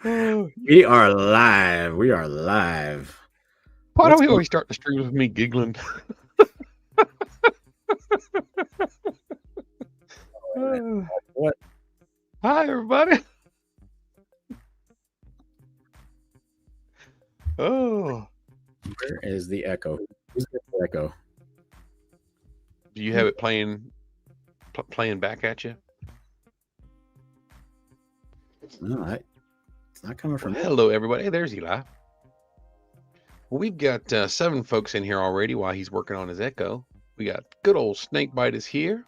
Oh, We are live. We are live. why do What's we going always start the stream with me giggling? Uh, What? Hi, everybody. Oh, Where is the echo? Who's got the echo? do you have it playing back at you? No, it's not coming Well, from me. hello, everybody. Hey, there's Eli. Well, we've got 7 folks in here already while he's working on his echo. We got good old Snakebite is here.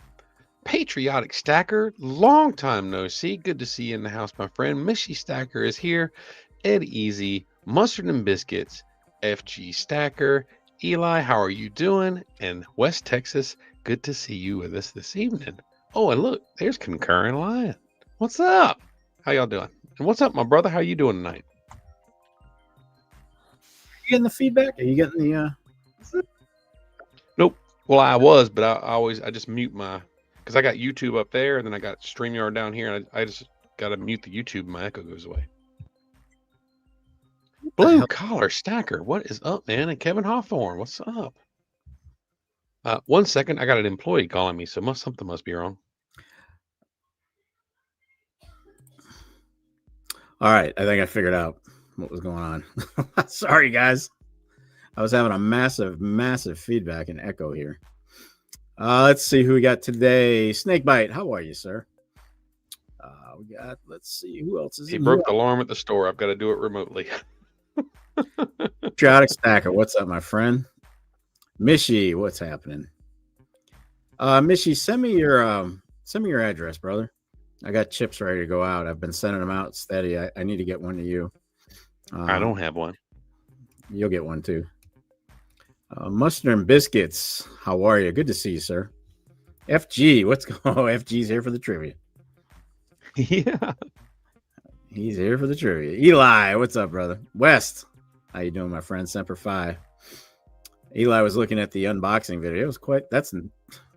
Patriotic Stacker, long time no see. Good to see you in the house, my friend. Mishy Stacker is here. Ed Easy, Mustard and Biscuits, FG Stacker. Eli, how are you doing? And West Texas, good to see you with us this evening. Oh, and look, there's Concurring Lion. What's up? How y'all doing? And what's up, my brother? How you doing tonight? You getting the feedback? Are you getting the? Nope. Well, I was, but I just mute my, because I got YouTube up there, and then I got StreamYard down here, and I just got to mute the YouTube, and my echo goes away. Blue Collar Stacker, what is up, man? And Kevin Hawthorne, what's up? 1 second, I got an employee calling me, so something must be wrong. All right, I think I figured out what was going on. Sorry, guys. I was having a massive feedback and echo here. Let's see who we got today. Snakebite, how are you, sir? We got. Let's see who else is. He broke the alarm at the store. I've got to do it remotely. Patriotic Stacker, what's up, my friend? Mishy, what's happening? Mishy, send me your address, brother. I got chips ready to go out. I've been sending them out steady. I need to get one to you. I don't have one. You'll get one too. Mustard and Biscuits, how are you? Good to see you, sir. FG, what's going on? FG's here for the trivia. Yeah. He's here for the trivia. Eli, what's up, brother? West, how you doing, my friend? Semper Fi. Eli was looking at the unboxing video. It was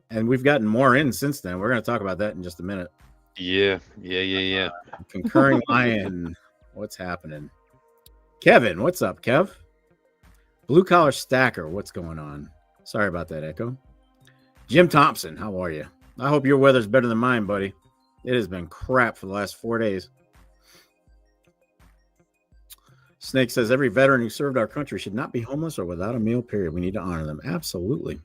and we've gotten more in since then. We're going to talk about that in just a minute. Yeah. Concurring Lion, what's happening? Kevin, what's up, Kev? Blue Collar Stacker, what's going on? Sorry about that echo. Jim Thompson, how are you? I hope your weather's better than mine, buddy. It has been crap for the last 4 days. Snake says every veteran who served our country should not be homeless or without a meal, period. We need to honor them. Absolutely.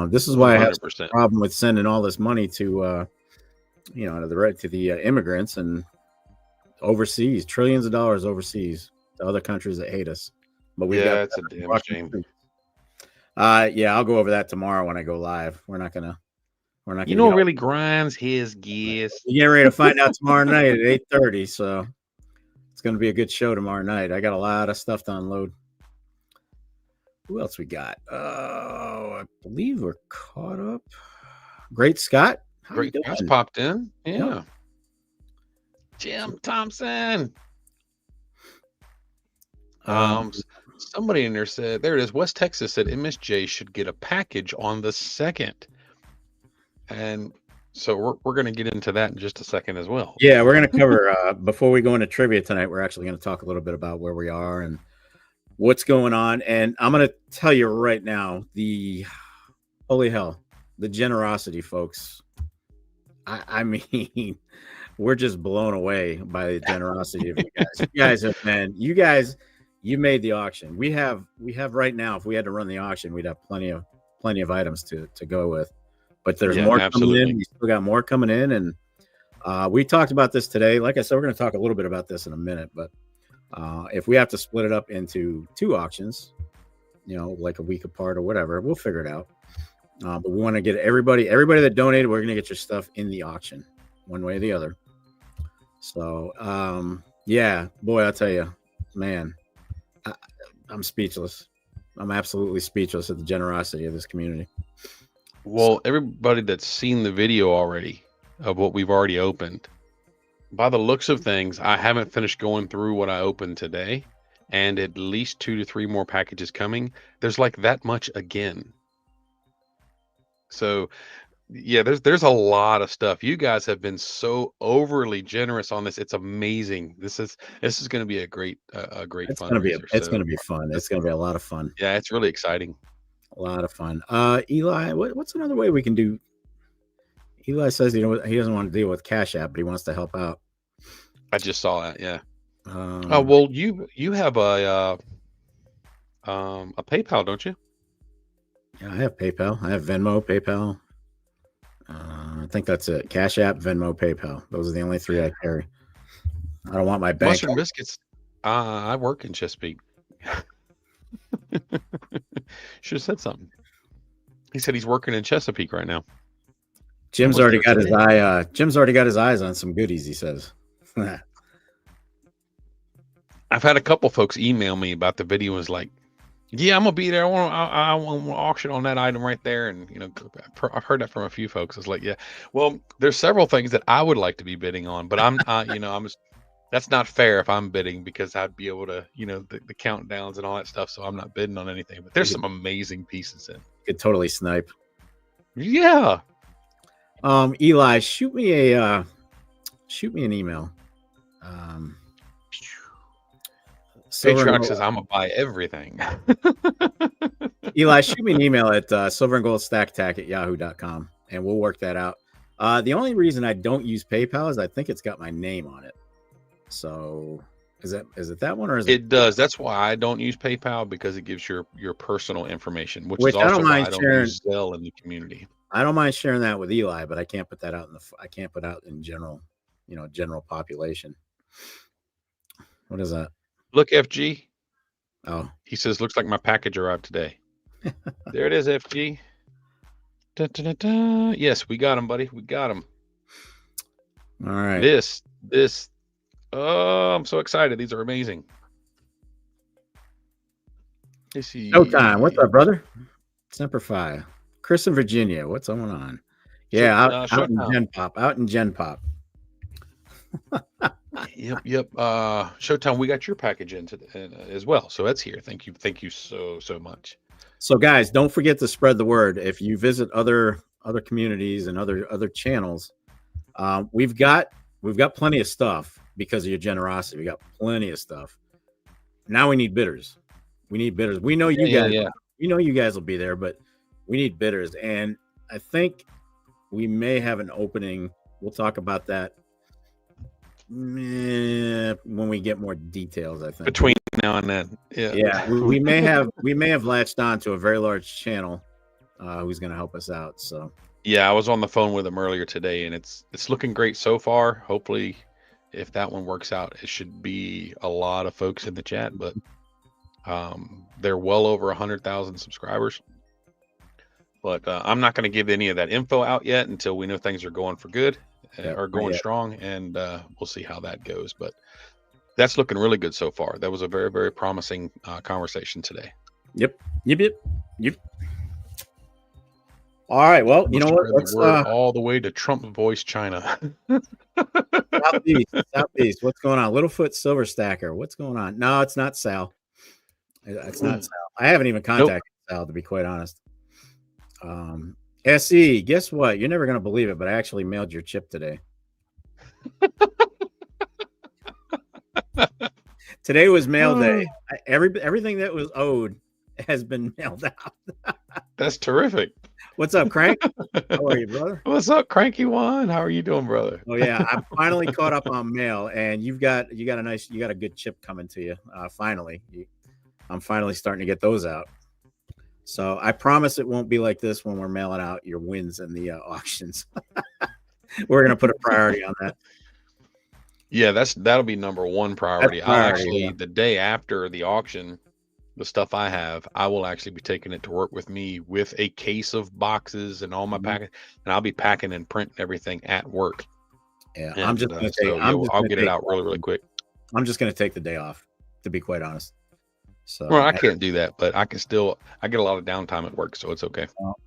This is why 100%. I have a problem with sending all this money to, to the immigrants and overseas, trillions of dollars overseas to other countries that hate us. But it's a damn shame. I'll go over that tomorrow when I go live. We're not gonna. Really grinds his gears. You get ready to find out tomorrow night at 8:30. So it's gonna be a good show tomorrow night. I got a lot of stuff to unload. Who else we got? I believe we're caught up. Great Scott. Great Scott's popped in. Yeah. Jim Thompson. Somebody in there said, there it is. West Texas said MSJ should get a package on the 2nd. And so we're going to get into that in just a second as well. Yeah, we're going to cover, before we go into trivia tonight, we're actually going to talk a little bit about where we are and what's going on. And I'm going to tell you right now, holy hell, the generosity, folks. I mean, we're just blown away by the generosity of you guys. You made the auction. We have right now, if we had to run the auction, we'd have plenty of items to go with. But there's more coming in. We still got more coming in. And we talked about this today. Like I said, we're going to talk a little bit about this in a minute. But if we have to split it up into 2 auctions, like a week apart or whatever, we'll figure it out. But we want to get everybody that donated, we're going to get your stuff in the auction one way or the other. So, boy, I'll tell you, man, I'm speechless. I'm absolutely speechless at the generosity of this community. Well, everybody that's seen the video already of what we've already opened, by the looks of things, I haven't finished going through what I opened today, and at least 2 to 3 more packages coming. There's like that much again. So Yeah, there's a lot of stuff. You guys have been so overly generous on this. It's amazing. This is going to be a great fundraiser. It's So gonna be fun. It's gonna be a lot of fun. yeah, it's really exciting. A lot of fun. Eli, what's another way we can do? Eli says he doesn't want to deal with Cash App, but he wants to help out. I just saw that. Yeah. Oh Um, well, you have a PayPal, don't you? yeah, I have PayPal. I have Venmo, PayPal. I think that's it. Cash App, Venmo, PayPal. Those are the only three I carry. I don't want my bank. Mustard and biscuits. I work in Chesapeake. Should have said something. He said he's working in Chesapeake right now. Jim's was already there got his today. eye. Jim's already got his eyes on some goodies. He says. I've had a couple folks email me about the video. Was like, yeah, I'm gonna be there. I want to auction on that item right there, and I've heard that from a few folks. It's like, yeah, well, there's several things that I would like to be bidding on, but that's not fair if I'm bidding because I'd be able to, the countdowns and all that stuff. So I'm not bidding on anything. But there's some amazing pieces in. Could totally snipe. Yeah. Eli, shoot me an email. Patriarch says I'm gonna buy everything. Eli, shoot me an email at silverandgoldstacktack@yahoo.com and we'll work that out. The only reason I don't use PayPal is I think it's got my name on it. So is it that one or is it does? That's why I don't use PayPal, because it gives your personal information, which is I also don't why mind I don't sharing. use Zelle in the community. I don't mind sharing that with Eli, but I can't put that out I can't put out in general, general population. What is that? Look, FG. Oh, He says, looks like my package arrived today. There it is, FG. Da, da, da, da. Yes, we got him, buddy. We got him. all right. This. Oh, I'm so excited. These are amazing. Showtime. What's up, brother? Semper Fi. Chris in Virginia. What's going on? Yeah, out in Gen Pop. Out in Gen Pop. Yep. Showtime, we got your package in as well, so that's here. Thank you so much. So guys, don't forget to spread the word. If you visit other communities and other channels, we've got plenty of stuff because of your generosity. We got plenty of stuff. Now we need bidders. We know you guys. Yeah. We know you guys will be there, but we need bidders, and I think we may have an opening. We'll talk about that when we get more details. I think between now and then. Yeah. we may have latched on to a very large channel who's going to help us out. So yeah, I was on the phone with him earlier today, and it's looking great so far. Hopefully, if that one works out, it should be a lot of folks in the chat. But they're well over 100,000 subscribers. But I'm not going to give any of that info out yet until we know things are going for good. Are going strong, and we'll see how that goes. But that's looking really good so far. That was a very, very promising conversation today. Yep. All right. Well, you know what? Let's all the way to Trump voice China. Southeast. What's going on? Littlefoot Silver Stacker. What's going on? No, it's not Sal. It's not Sal. I haven't even contacted Sal, to be quite honest. SE, guess what? You're never going to believe it, but I actually mailed your chip today. Today was mail day. Everything that was owed has been mailed out. That's terrific. What's up, Crank? How are you, brother? What's up, Cranky One? How are you doing, brother? Oh yeah, I'm finally caught up on mail, and you got a good chip coming to you. Finally, I'm finally starting to get those out. So I promise it won't be like this when we're mailing out your wins in the auctions. We're going to put a priority on that. Yeah, that'll be number one priority. The day after the auction, the stuff I have, I will actually be taking it to work with me with a case of boxes and all my packing, and I'll be packing and printing everything at work. Yeah, I'm just going to I'll get it out really quick. I'm just going to take the day off, to be quite honest. So well, I can't do that, but I get a lot of downtime at work, so it's okay.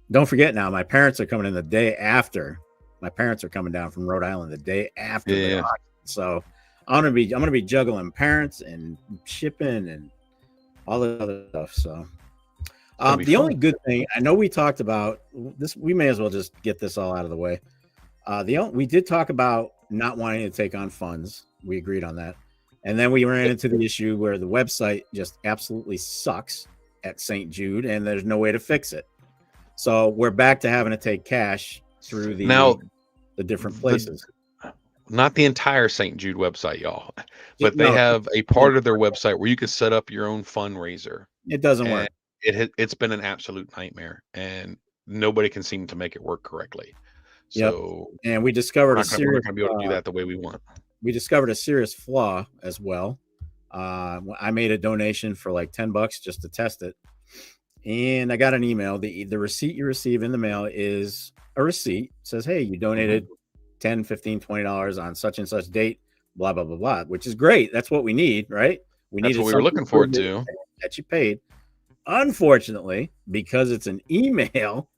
Don't forget now, my parents are coming in the day after. My parents are coming down from Rhode Island the day after the auction. So I'm gonna be juggling parents and shipping and all the other stuff. So gonna be The only fun. good thing, I know we talked about this, we may as well just get this all out of the way. We did talk about not wanting to take on funds. We agreed on that. And then we ran into the issue where the website just absolutely sucks at St. Jude and there's no way to fix it. So we're back to having to take cash through Now, the different places. not the entire St. Jude website, y'all, but they No, have a part of their website where you can set up your own fundraiser. it doesn't And work. it's been an absolute nightmare, and nobody can seem to make it work correctly. Yep. So And we discovered we're a not gonna serious be able to do that the way we want. we discovered a serious flaw as well. I made a donation for like $10 just to test it. And I got an email. The receipt you receive in the mail is a receipt. It says, hey, you donated $10, $15, $20 on such and such date, blah, blah, blah, blah, which is great. That's what we need, right? That's what we were looking forward to. That you paid. Unfortunately, because it's an email,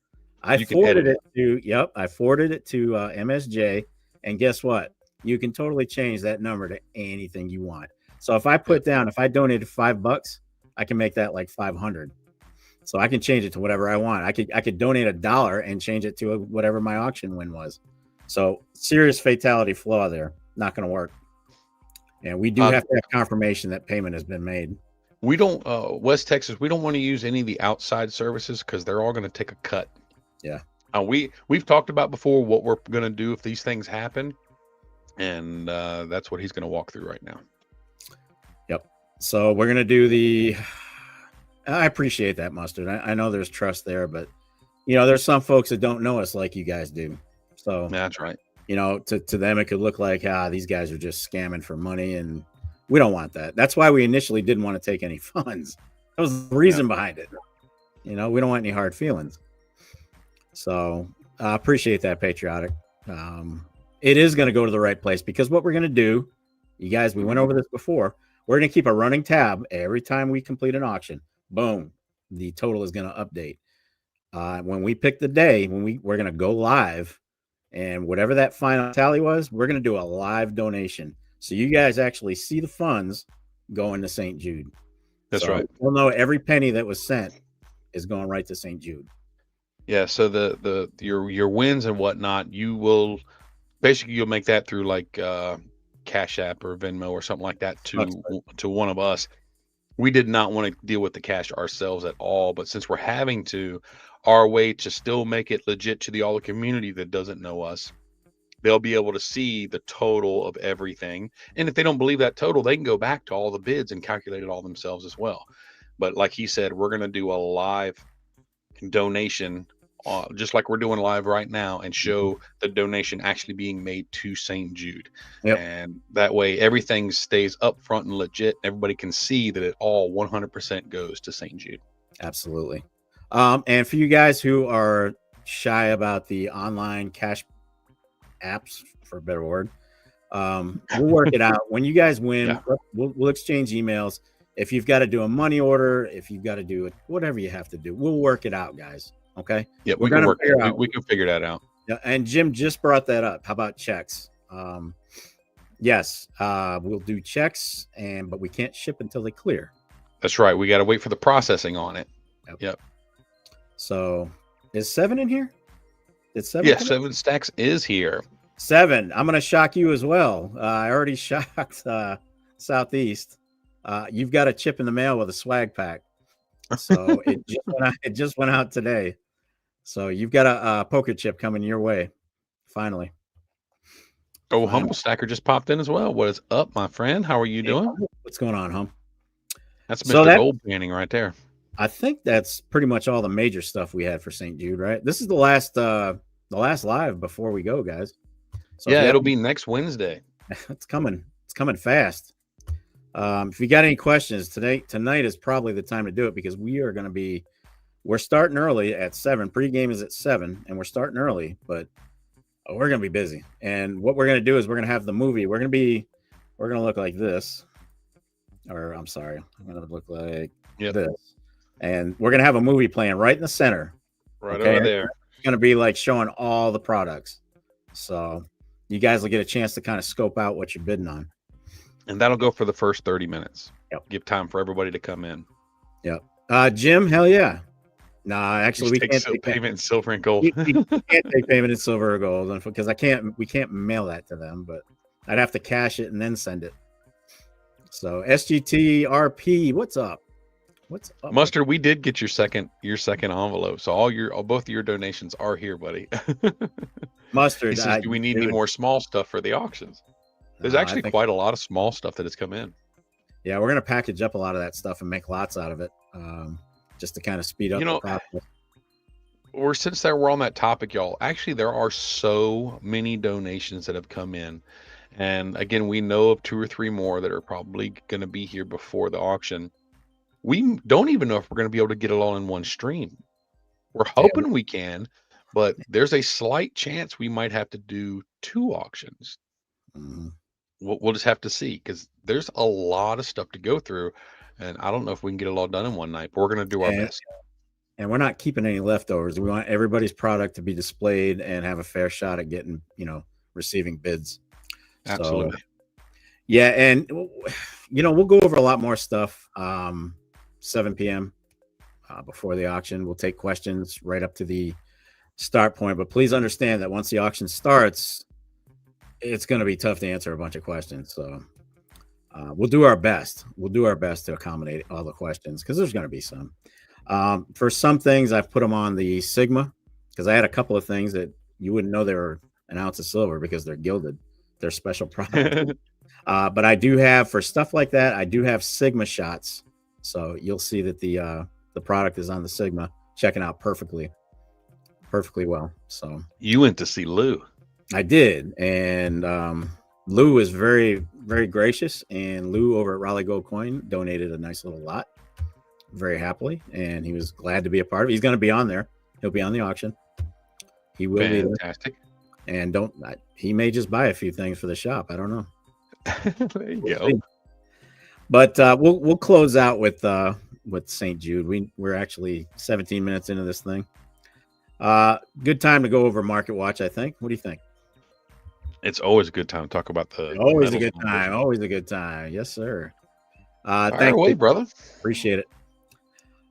I forwarded it to MSJ. And guess what? You can totally change that number to anything you want. So if I put down, if I donated $5, I can make that like 500. So I can change it to whatever I want. I could donate $1 and change it to whatever my auction win was. So serious fatality flaw there. Not going to work. And we do have to have confirmation that payment has been made. We don't, West Texas, we don't want to use any of the outside services because they're all going to take a cut. Yeah. We've talked about before what we're going to do if these things happen. And that's what he's going to walk through right now. Yep. So we're going to do I appreciate that, Mustard. I know there's trust there, but there's some folks that don't know us like you guys do. So that's right. To them, it could look like, these guys are just scamming for money, and we don't want that. That's why we initially didn't want to take any funds. That was the reason behind it. We don't want any hard feelings. So I appreciate that, Patriotic. It is going to go to the right place because what we're going to do, you guys, we went over this before. We're going to keep a running tab every time we complete an auction. Boom, the total is going to update. When we pick the day, we're going to go live, and whatever that final tally was, we're going to do a live donation. So you guys actually see the funds going to St. Jude. That's right. We'll know every penny that was sent is going right to St. Jude. Yeah. So your wins and whatnot, you'll make that through like Cash App or Venmo or something like that to one of us. We did not want to deal with the cash ourselves at all, but since we're having to, our way to still make it legit to the community that doesn't know us, they'll be able to see the total of everything. And if they don't believe that total, they can go back to all the bids and calculate it all themselves as well. But like he said, we're going to do a live donation, just like we're doing live right now, and show the donation actually being made to St. Jude. Yep. And that way everything stays up front and legit. Everybody can see that it all 100% goes to St. Jude. Absolutely. And for you guys who are shy about the online cash apps, for a better word, we'll work it out. When you guys win, we'll exchange emails. If you've got to do a money order, if you've got to do it, whatever you have to do, we'll work it out, guys. Okay. Yeah, we can work it out. We can figure that out. Yeah, and Jim just brought that up. How about checks? Yes, we'll do checks, but we can't ship until they clear. That's right. We got to wait for the processing on it. Yep. So is 7 in here? Did 7? Yeah, 7 Stacks is here. 7. I'm going to shock you as well. I already shocked Southeast. You've got a chip in the mail with a swag pack. So it just went out today. So you've got a poker chip coming your way. Finally. Oh, Humble Stacker just popped in as well. What is up, my friend? How are you doing? What's going on, Hum? That's Mr. Gold panning right there. I think that's pretty much all the major stuff we had for St. Jude, right? This is the last live before we go, guys. So yeah, it'll be next Wednesday. It's coming. It's coming fast. If you got any questions tonight is probably the time to do it because we're starting early at 7. Pre-game is at 7, and we're starting early, but we're going to be busy. And what we're going to do is we're going to have the movie. We're going to look like this. Or I'm sorry. I'm going to look like this. And we're going to have a movie playing right in the center. Right over there. It's going to be like showing all the products. So you guys will get a chance to kind of scope out what you're bidding on. And that'll go for the first 30 minutes. Yep. Give time for everybody to come in. Yep. Jim, hell yeah. Nah, actually, Just we take can't take payment in silver and gold. we can't take payment in silver or gold because we can't mail that to them, but I'd have to cash it and then send it. So SGT RP, what's up? What's up? Mustard, we did get your second envelope, so both of your donations are here, buddy. Mustard, He says, do we need any more small stuff for the auctions? There's actually quite a lot of small stuff that has come in. Yeah, we're gonna package up a lot of that stuff and make lots out of it, just to kind of speed up the process. Or since we're on that topic, y'all, actually there are so many donations that have come in. And again, we know of 2 or 3 more that are probably going to be here before the auction. We don't even know if we're going to be able to get it all in one stream. We're hoping we can, but there's a slight chance we might have to do 2 auctions. Mm-hmm. We'll just have to see, because there's a lot of stuff to go through, and I don't know if we can get it all done in one night, but we're going to do our best. And we're not keeping any leftovers. We want everybody's product to be displayed and have a fair shot at getting, receiving bids. Absolutely. So, yeah, and we'll go over a lot more stuff. 7 p.m. Before the auction, we'll take questions right up to the start point. But please understand that once the auction starts, it's going to be tough to answer a bunch of questions. So we'll do our best. We'll do our best to accommodate all the questions because there's going to be some. For some things, I've put them on the Sigma because I had a couple of things that you wouldn't know they were an ounce of silver because they're gilded. They're special products. But I do have, for stuff like that, I do have Sigma shots. So you'll see that the product is on the Sigma, checking out perfectly well. So you went to see Lou. I did. And Lou is very, very gracious. And Lou over at Raleigh Gold Coin donated a nice little lot very happily. And he was glad to be a part of it. He's going to be on there. He'll be on the auction. He will be there. Fantastic. And he may just buy a few things for the shop. I don't know. There you go. But we'll close out with St. Jude. We're actually 17 minutes into this thing. Good time to go over Market Watch, I think. What do you think? It's always a good time to talk about always a good time. Always a good time. Yes, sir. Thank you, brother. Appreciate it.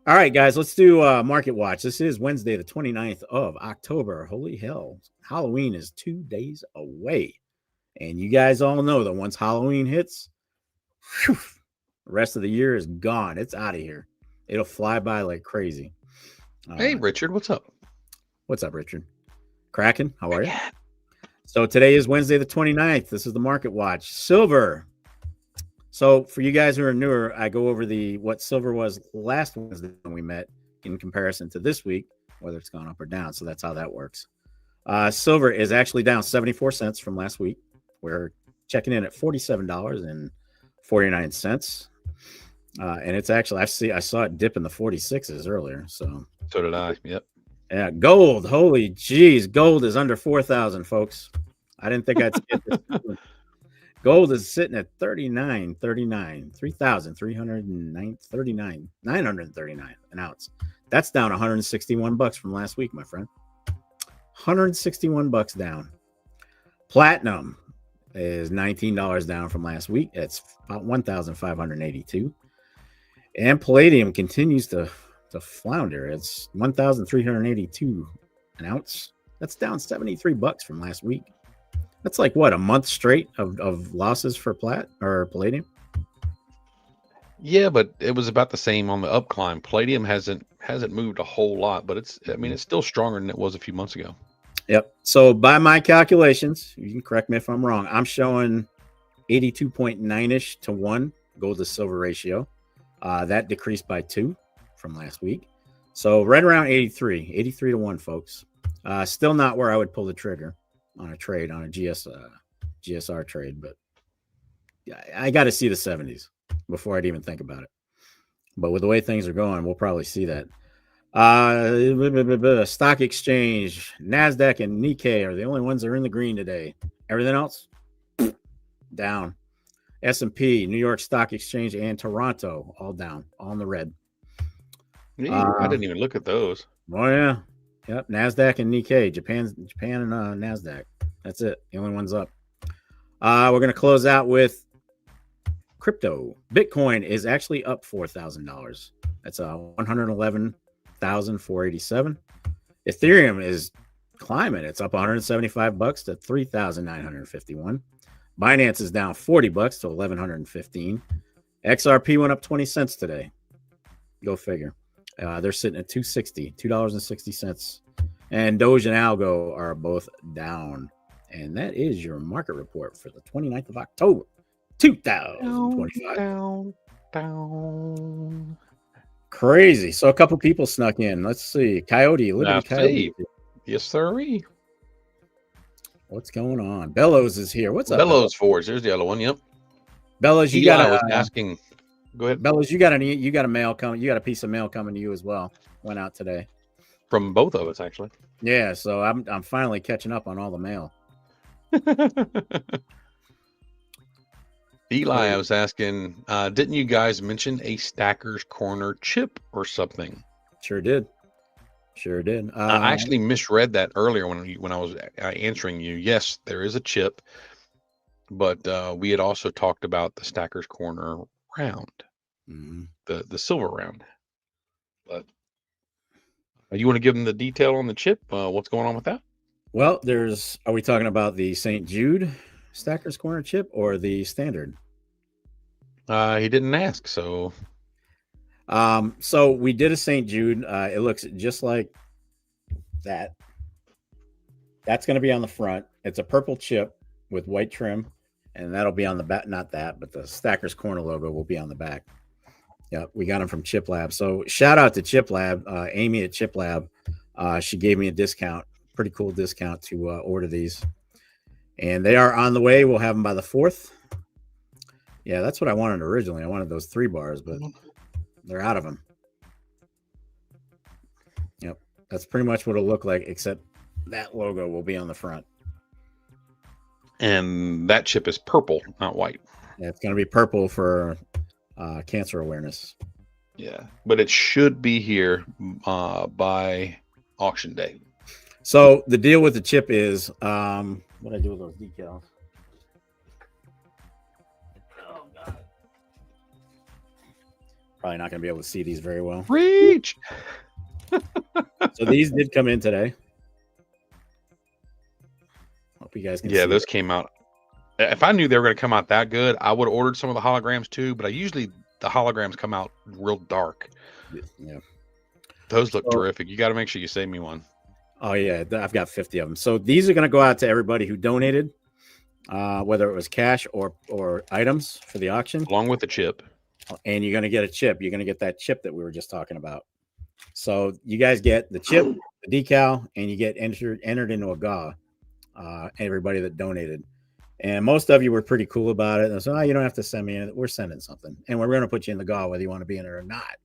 All right, guys, let's do Market Watch. This is Wednesday, the 29th of October. Holy hell. Halloween is 2 days away. And you guys all know that once Halloween hits, the rest of the year is gone. It's out of here. It'll fly by like crazy. Hey, Richard, what's up? What's up, Richard? Kraken, how are you? So today is Wednesday, the 29th. This is the Market Watch. Silver. So for you guys who are newer, I go over what silver was last Wednesday when we met in comparison to this week, whether it's gone up or down. So that's how that works. Silver is actually down 74 cents from last week. We're checking in at $47.49. And it's actually, I saw it dip in the 46s earlier. So did I. Yep. Yeah. Gold. Holy geez. Gold is under 4,000, folks. I didn't think I'd see it this Gold is sitting at 939 an ounce. That's down $161 from last week, my friend. $161 down. Platinum is $19 down from last week. It's about 1,582. And palladium continues to flounder. It's 1,382 an ounce. That's down $73 from last week. That's like what, a month straight of losses for palladium? Yeah, but it was about the same on the up climb. Palladium hasn't moved a whole lot, but it's still stronger than it was a few months ago. Yep. So by my calculations, you can correct me if I'm wrong, I'm showing 82.9-ish to 1 gold to silver ratio. That decreased by 2 from last week. So right around 83 to 1, folks. Still not where I would pull the trigger on a trade, on a GSR trade, but I got to see the 70s before I'd even think about it. But with the way things are going, we'll probably see that. Stock exchange, NASDAQ and Nikkei are the only ones that are in the green today. Everything else, down. S&P, New York Stock Exchange, and Toronto, all down, all in the red. Yeah, I didn't even look at those. Oh, yeah. Yep, NASDAQ and Nikkei, Japan and NASDAQ. That's it. The only one's up. We're going to close out with crypto. Bitcoin is actually up $4,000. That's 111 $1,487. Ethereum is climbing. It's up $175 to 3,951. Binance is down $40 to 1,115. XRP went up 20 cents today. Go figure. They're sitting at $2.60. And Doge and Algo are both down. And that is your market report for the 29th of October, 2025. Down. Crazy. So a couple people snuck in. Let's see. Liberty Coyote. Yes, sir. What's going on? Bellows is here. What's up? Bellows Forge. There's the other one. Yep. Bellows, you got was asking. Go ahead. Bellows, you got a mail coming. You got a piece of mail coming to you as well. Went out today. From both of us, actually. Yeah, so I'm finally catching up on all the mail. Eli, I was asking, didn't you guys mention a Stacker's Corner chip or something? Sure did. I actually misread that earlier when I was answering you. Yes, there is a chip, but we had also talked about the Stacker's Corner round, the silver round. But you want to give them the detail on the chip? What's going on with that? Well, are we talking about the St. Jude Stacker's Corner chip or the standard? He didn't ask, so. So we did a St. Jude. It looks just like that. That's going to be on the front. It's a purple chip with white trim, and that'll be on the back. Not that, but the Stacker's Corner logo will be on the back. Yeah, we got them from Chip Lab. So shout out to Chip Lab, Amy at Chip Lab. She gave me a discount, pretty cool discount to order these, and they are on the way. We'll have them by the 4th. Yeah, that's what I wanted originally. I wanted those 3 bars, but they're out of them. Yep, that's pretty much what it'll look like, except that logo will be on the front. And that chip is purple, not white. Yeah, it's going to be purple for cancer awareness. Yeah, but it should be here by auction day. So the deal with the chip is, what do I do with those decals? Oh God! Probably not going to be able to see these very well. Reach. So these did come in today. Hope you guys can. Yeah, see those came out. If I knew they were going to come out that good, I would have ordered some of the holograms too. But the holograms come out real dark. Yeah, those look terrific. You got to make sure you save me one. Oh yeah, I've got 50 of them. So these are going to go out to everybody who donated, whether it was cash or items for the auction, along with the chip. And you're going to get a chip. You're going to get that chip that we were just talking about. So you guys get the chip, the decal, and you get entered into a GAW. Everybody that donated, and most of you were pretty cool about it. And so, you don't have to send me in. We're sending something, and we're going to put you in the GAW whether you want to be in it or not.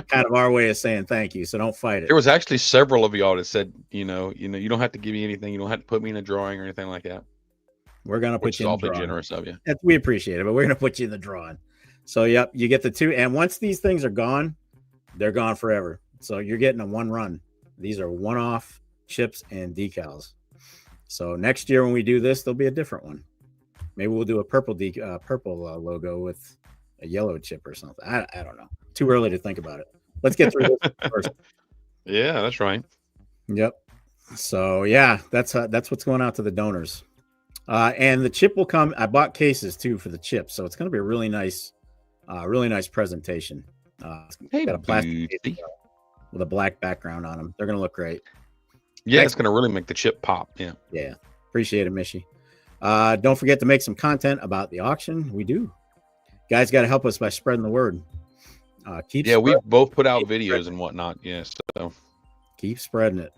Kind of our way of saying thank you. So don't fight it. There was actually several of y'all that said, you don't have to give me anything. You don't have to put me in a drawing or anything like that. We're going to put you in the drawing. Awfully generous of you. We appreciate it, but we're going to put you in the drawing. So, yep, you get the 2. And once these things are gone, they're gone forever. So you're getting a 1 run. These are one-off chips and decals. So next year when we do this, there'll be a different one. Maybe we'll do a purple logo with a yellow chip or something. I don't know. Too early to think about it. Let's get through this first. Yeah, that's right. Yep. So yeah, that's what's going out to the donors. And the chip will come. I bought cases too for the chip, so it's going to be a really nice presentation. Got a plastic case with a black background on them. They're going to look great. Yeah, it's going to really make the chip pop. Yeah. Yeah. Appreciate it, Mishy. Don't forget to make some content about the auction. We do. Guys got to help us by spreading the word. We both put out videos and whatnot. Yes. So keep spreading it.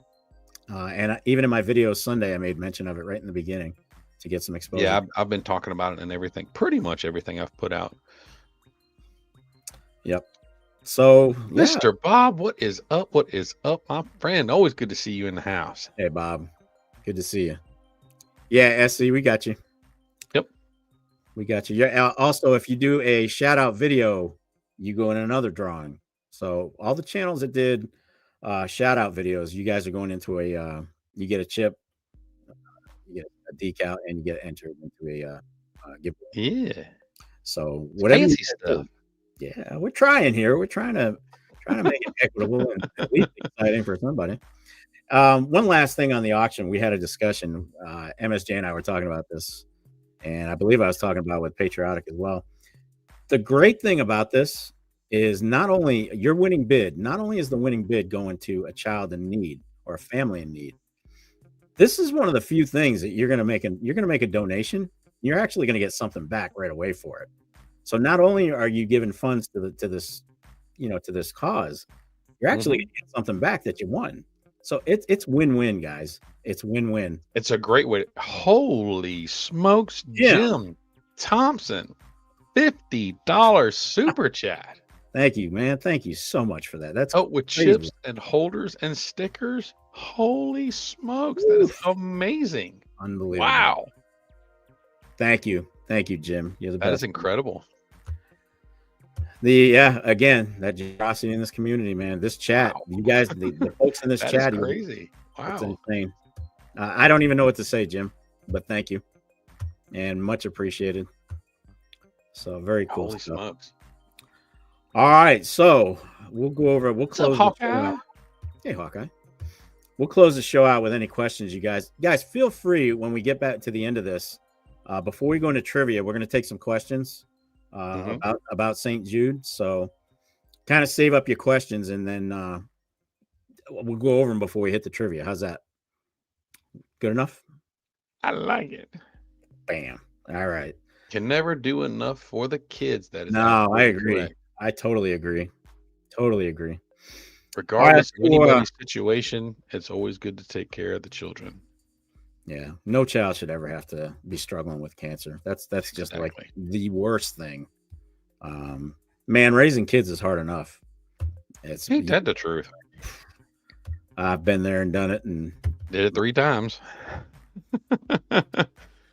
And even in my video Sunday, I made mention of it right in the beginning to get some exposure. Yeah, I've been talking about it and everything. Pretty much everything I've put out. Yep. So, Mr. Bob, what is up? What is up, my friend? Always good to see you in the house. Hey, Bob. Good to see you. Yeah, SC, we got you. Yep. We got you. Yeah. Also, if you do a shout out video, you go in another drawing. So all the channels that did shout out videos, you guys are going into you get a chip, you get a decal, and you get entered into a giveaway. Yeah. So whatever fancy stuff. Yeah, we're trying here. We're trying to Trying to make it equitable and at least exciting for somebody. One last thing on the auction, we had a discussion. MSJ and I were talking about this, and I believe I was talking about with Patriotic as well. The great thing about this is not only your winning bid, not only is the winning bid going to a child in need or a family in need. This is one of the few things that you're going to make a donation. You're actually going to get something back right away for it. So not only are you giving funds to this, to this cause, you're actually going to get something back that you won. So it's win-win, guys. It's win-win. It's a great way. Holy smokes, Jim Thompson, $50 super chat. Thank you, man. Thank you so much for that. That's with crazy. Chips and holders and stickers. Holy smokes, that is amazing. Unbelievable. Wow. Thank you, Jim. You're the best. That is incredible. Again, that generosity in this community, man. This chat, you guys, the folks in this chat, is crazy. Wow, it's insane. I don't even know what to say, Jim, but thank you, and much appreciated. So very cool. Holy stuff. Smokes! All right, so we'll go over. We'll close. What's up, Hawkeye? Hey, Hawkeye. We'll close the show out with any questions you guys. Guys, feel free when we get back to the end of this. Before we go into trivia, we're going to take some questions about St. Jude. So kind of save up your questions, and then we'll go over them before we hit the trivia. How's that? Good enough? I like it. Bam. All right. Can never do enough for the kids. That is no, I agree. Correct. I totally agree. Regardless of anybody's situation, it's always good to take care of the children. Yeah, no child should ever have to be struggling with cancer. That's just like the worst thing. Man, raising kids is hard enough. Ain't that the truth? I've been there and done it, and did it 3 times.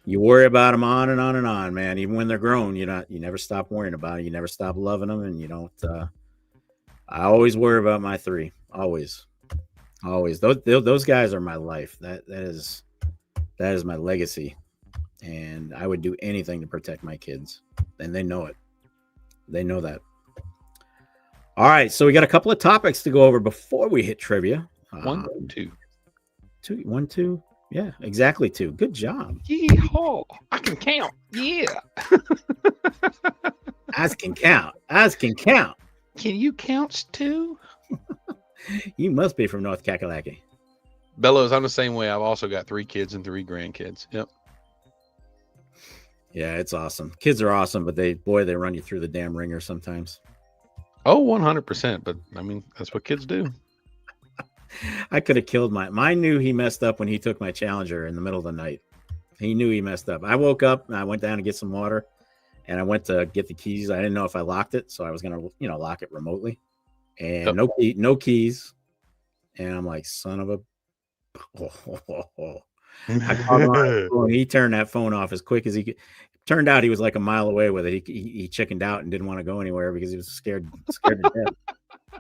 You worry about them on and on and on, man. Even when they're grown, you never stop worrying about it. You never stop loving them, and you don't. I always worry about my 3. Always. Those guys are my life. That is my legacy, and I would do anything to protect my kids, and they know it. They know that. All right, so we got a couple of topics to go over before we hit trivia. 1, 2. 1, 2. Yeah, exactly 2. Good job. Yeehaw! I can count. Yeah. As can count. Can you count too? You must be from North Kakalaki. Bellows, I'm the same way. I've also got 3 kids and 3 grandkids. Yep. Yeah, it's awesome. Kids are awesome, but they run you through the damn ringer sometimes. Oh, 100%. But I mean, that's what kids do. I could have killed mine knew he messed up when he took my Challenger in the middle of the night. He knew he messed up. I woke up and I went down to get some water, and I went to get the keys. I didn't know if I locked it, so I was going to, lock it remotely, and no keys. And I'm like, son of a, I called him on his phone. He turned that phone off as quick as he could. Turned out he was like a mile away with it. He chickened out and didn't want to go anywhere because he was scared to death.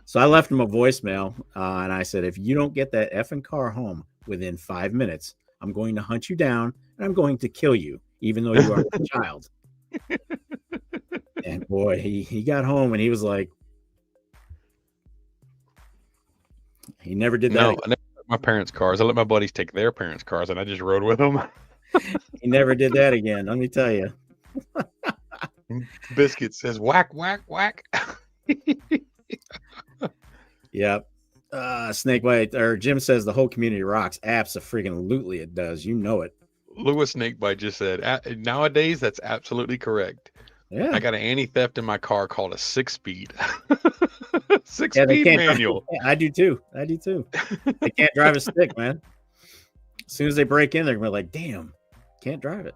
So I left him a voicemail, and I said, if you don't get that effing car home within 5 minutes, I'm going to hunt you down and I'm going to kill you, even though you are a child. And boy, he got home and he was like, he never did that. No, I never took my parents' cars. I let my buddies take their parents' cars, and I just rode with them. He never did that again. Let me tell you. Biscuit says, whack, whack, whack. Yep. Snakebite, or Jim says the whole community rocks. Abso-freaking-lutely it does. You know it. Lewis Snakebite just said, nowadays, that's absolutely correct. Yeah. I got an anti-theft in my car called a 6-speed. 6-speed manual. I do too. They can't drive a stick, man. As soon as they break in, they're going to be like, damn, can't drive it.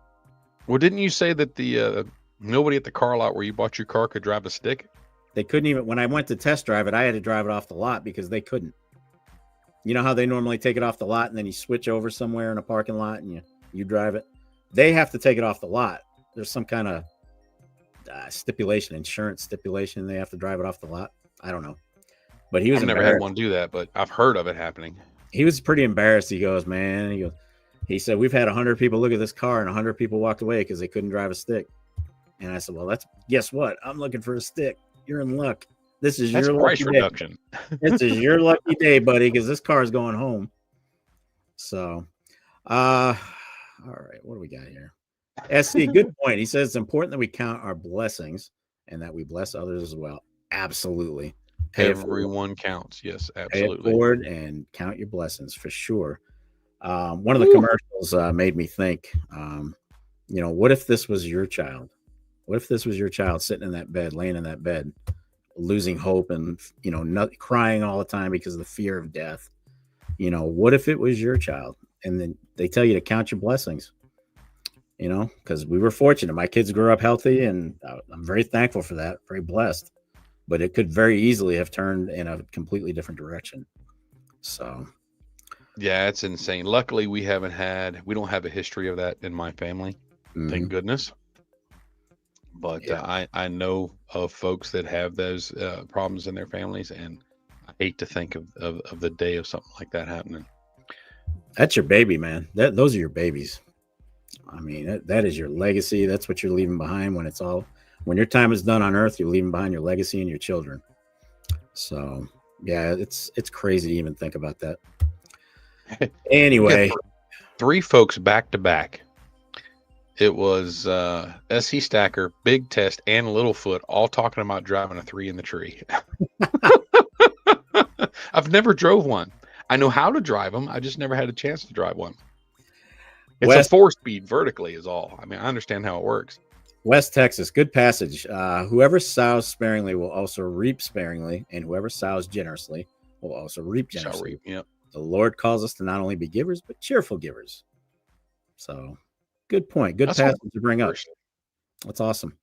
Well, didn't you say that the nobody at the car lot where you bought your car could drive a stick? They couldn't even, when I went to test drive it, I had to drive it off the lot because they couldn't. You know how they normally take it off the lot and then you switch over somewhere in a parking lot and you drive it? They have to take it off the lot. There's some kind of insurance stipulation. They have to drive it off the lot. I don't know. But he was never had one do that, but I've heard of it happening. He was pretty embarrassed. He goes, man, he said, we've had 100 people look at this car and 100 people walked away because they couldn't drive a stick. And I said, well, guess what? I'm looking for a stick. You're in luck. This is That's your price lucky day. reduction. This is your lucky day, buddy, because this car is going home. So, all right, what do we got here? SC, good point. He says it's important that we count our blessings and that we bless others as well. Absolutely. Pay it forward. Everyone counts. Yes, Pay it absolutely. forward and count your blessings for sure. One of the commercials made me think, what if this was your child? What if this was your child sitting in that bed, laying in that bed, losing hope and, crying all the time because of the fear of death? What if it was your child? And then they tell you to count your blessings, because we were fortunate. My kids grew up healthy, and I'm very thankful for that, very blessed. But it could very easily have turned in a completely different direction. So, yeah, it's insane. Luckily, we don't have a history of that in my family. Thank goodness. But yeah. I know of folks that have those problems in their families, and I hate to think of the day of something like that happening. That's your baby, man. Those are your babies. I mean, that is your legacy. That's what you're leaving behind when your time is done on earth, you're leaving behind your legacy and your children. So yeah, it's crazy to even think about that. Anyway, 3 folks back to back. It was SC Stacker, Big Test, and Littlefoot all talking about driving a 3 in the tree. I've never drove one. I know how to drive them. I just never had a chance to drive one. It's a 4-speed vertically is all. I mean, I understand how it works. West Texas, good passage. Whoever sows sparingly will also reap sparingly, and whoever sows generously will also reap generously. Yep. The Lord calls us to not only be givers, but cheerful givers. So, good point. Good passage to bring up. That's awesome.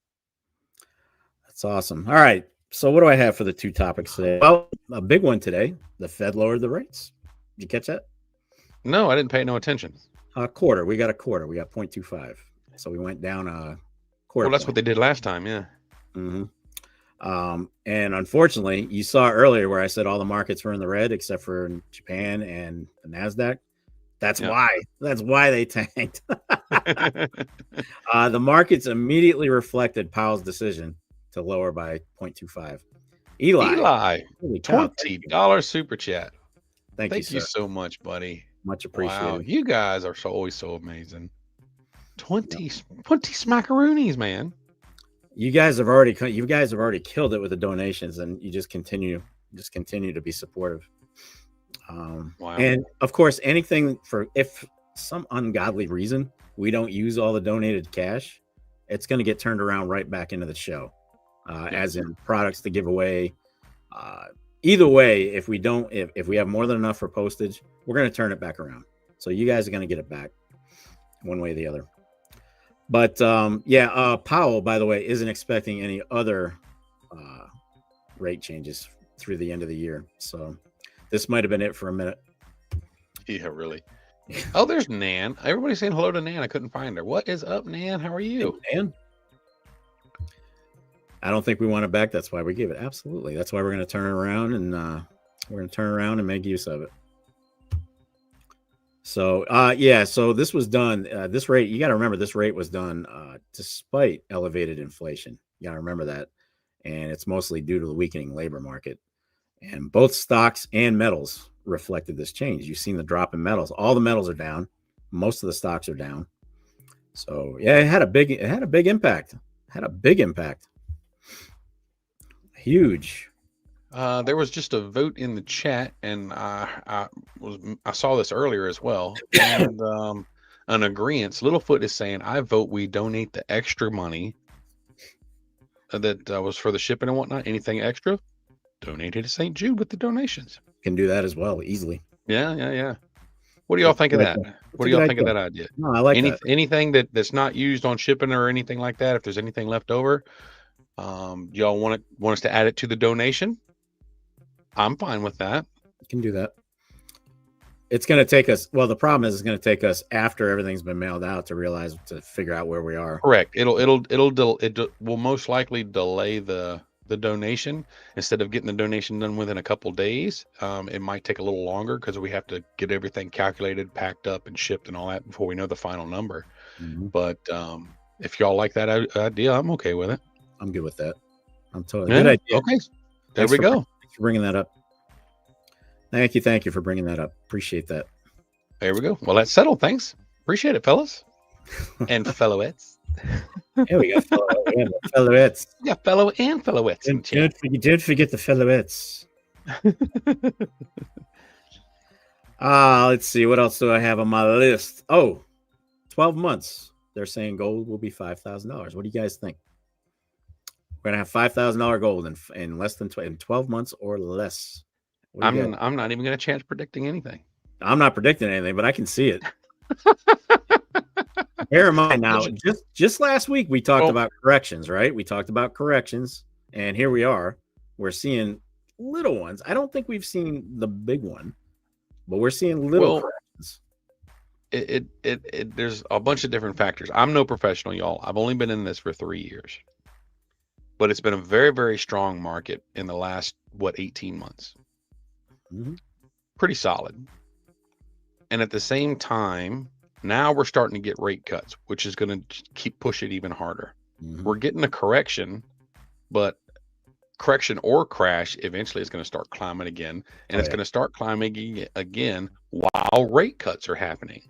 All right. So, what do I have for the 2 topics today? Well, a big one today. The Fed lowered the rates. Did you catch that? No, I didn't pay no attention. A quarter. We got a quarter. We got 0.25. So, we went down a quarter. Well, that's what they did last time. Yeah. Mm-hmm. And unfortunately, you saw earlier where I said all the markets were in the red except for Japan and the NASDAQ. That's why they tanked. The markets immediately reflected Powell's decision to lower by 0.25. Eli, $20 super chat. Thank you so much, buddy. Much appreciated. Wow, you guys are always so amazing. 20 smackaroonies, man. You guys have already killed it with the donations, and you just continue to be supportive. Wow. And of course, if some ungodly reason we don't use all the donated cash, it's going to get turned around right back into the show, as in products to give away. Either way, if we have more than enough for postage, we're going to turn it back around. So you guys are going to get it back one way or the other. But Powell, by the way, isn't expecting any other rate changes through the end of the year. So this might have been it for a minute. Yeah, really. Oh, there's Nan. Everybody's saying hello to Nan. I couldn't find her. What is up, Nan? How are you? Hey, Nan. I don't think we want it back. That's why we give it. Absolutely. That's why we're going to turn it around, and make use of it. So, so this was done. This rate, you got to remember, this rate was done despite elevated inflation. You got to remember that. And it's mostly due to the weakening labor market. And both stocks and metals reflected this change. You've seen the drop in metals. All the metals are down. Most of the stocks are down. So, yeah, it had a big impact. Huge. There was just a vote in the chat, and I saw this earlier as well. And an agreement. Littlefoot is saying, "I vote we donate the extra money that was for the shipping and whatnot. Anything extra, donated to St. Jude with the donations. Can do that as well, easily." Yeah. What do y'all think of that? What do y'all think of that idea? No, I like that. Anything that's not used on shipping or anything like that. If there's anything left over, y'all want us to add it to the donation? I'm fine with that. You can do that. It's going to take us. Well, the problem is it's going to take us after everything's been mailed out to figure out where we are. Correct. It will most likely delay the donation. Instead of getting the donation done within a couple days, it might take a little longer because we have to get everything calculated, packed up, and shipped and all that before we know the final number. Mm-hmm. But if y'all like that idea, I'm okay with it. I'm good with that. I'm totally good idea. Okay. There we go. Thanks for bringing that up. Thank you for bringing that up. Appreciate that. There we go. Well, that's settled. Thanks. Appreciate it, fellas and fellowettes. There we go. Fellowettes. Yeah, fellow and fellowettes. You did forget the fellowettes. Let's see. What else do I have on my list? Oh, 12 months. They're saying gold will be $5,000. What do you guys think? We're going to have $5,000 gold in less than 12 months or less. I'm not even going to chance predicting anything. I'm not predicting anything, but I can see it. Bear in mind now, just last week we talked about corrections, right? We talked about corrections, and here we are. We're seeing little ones. I don't think we've seen the big one, but we're seeing little corrections. There's a bunch of different factors. I'm no professional, y'all. I've only been in this for 3 years, but it's been a very, very strong market in the last 18 months. Mm-hmm. Pretty solid. And at the same time, now we're starting to get rate cuts, which is going to keep push it even harder. Mm-hmm. We're getting a correction, but correction or crash eventually is going to start climbing again, and it's going to start climbing again while rate cuts are happening,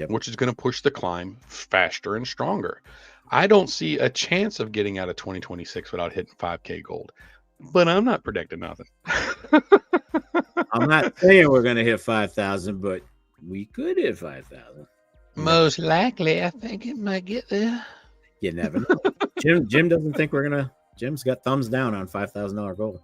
which is going to push the climb faster and stronger. I don't see a chance of getting out of 2026 without hitting 5K gold, but I'm not predicting nothing. I'm not saying we're going to hit 5,000, but we could hit 5,000. Most likely, I think it might get there. You never know. Jim doesn't think we're gonna. Jim's got thumbs down on $5,000 gold.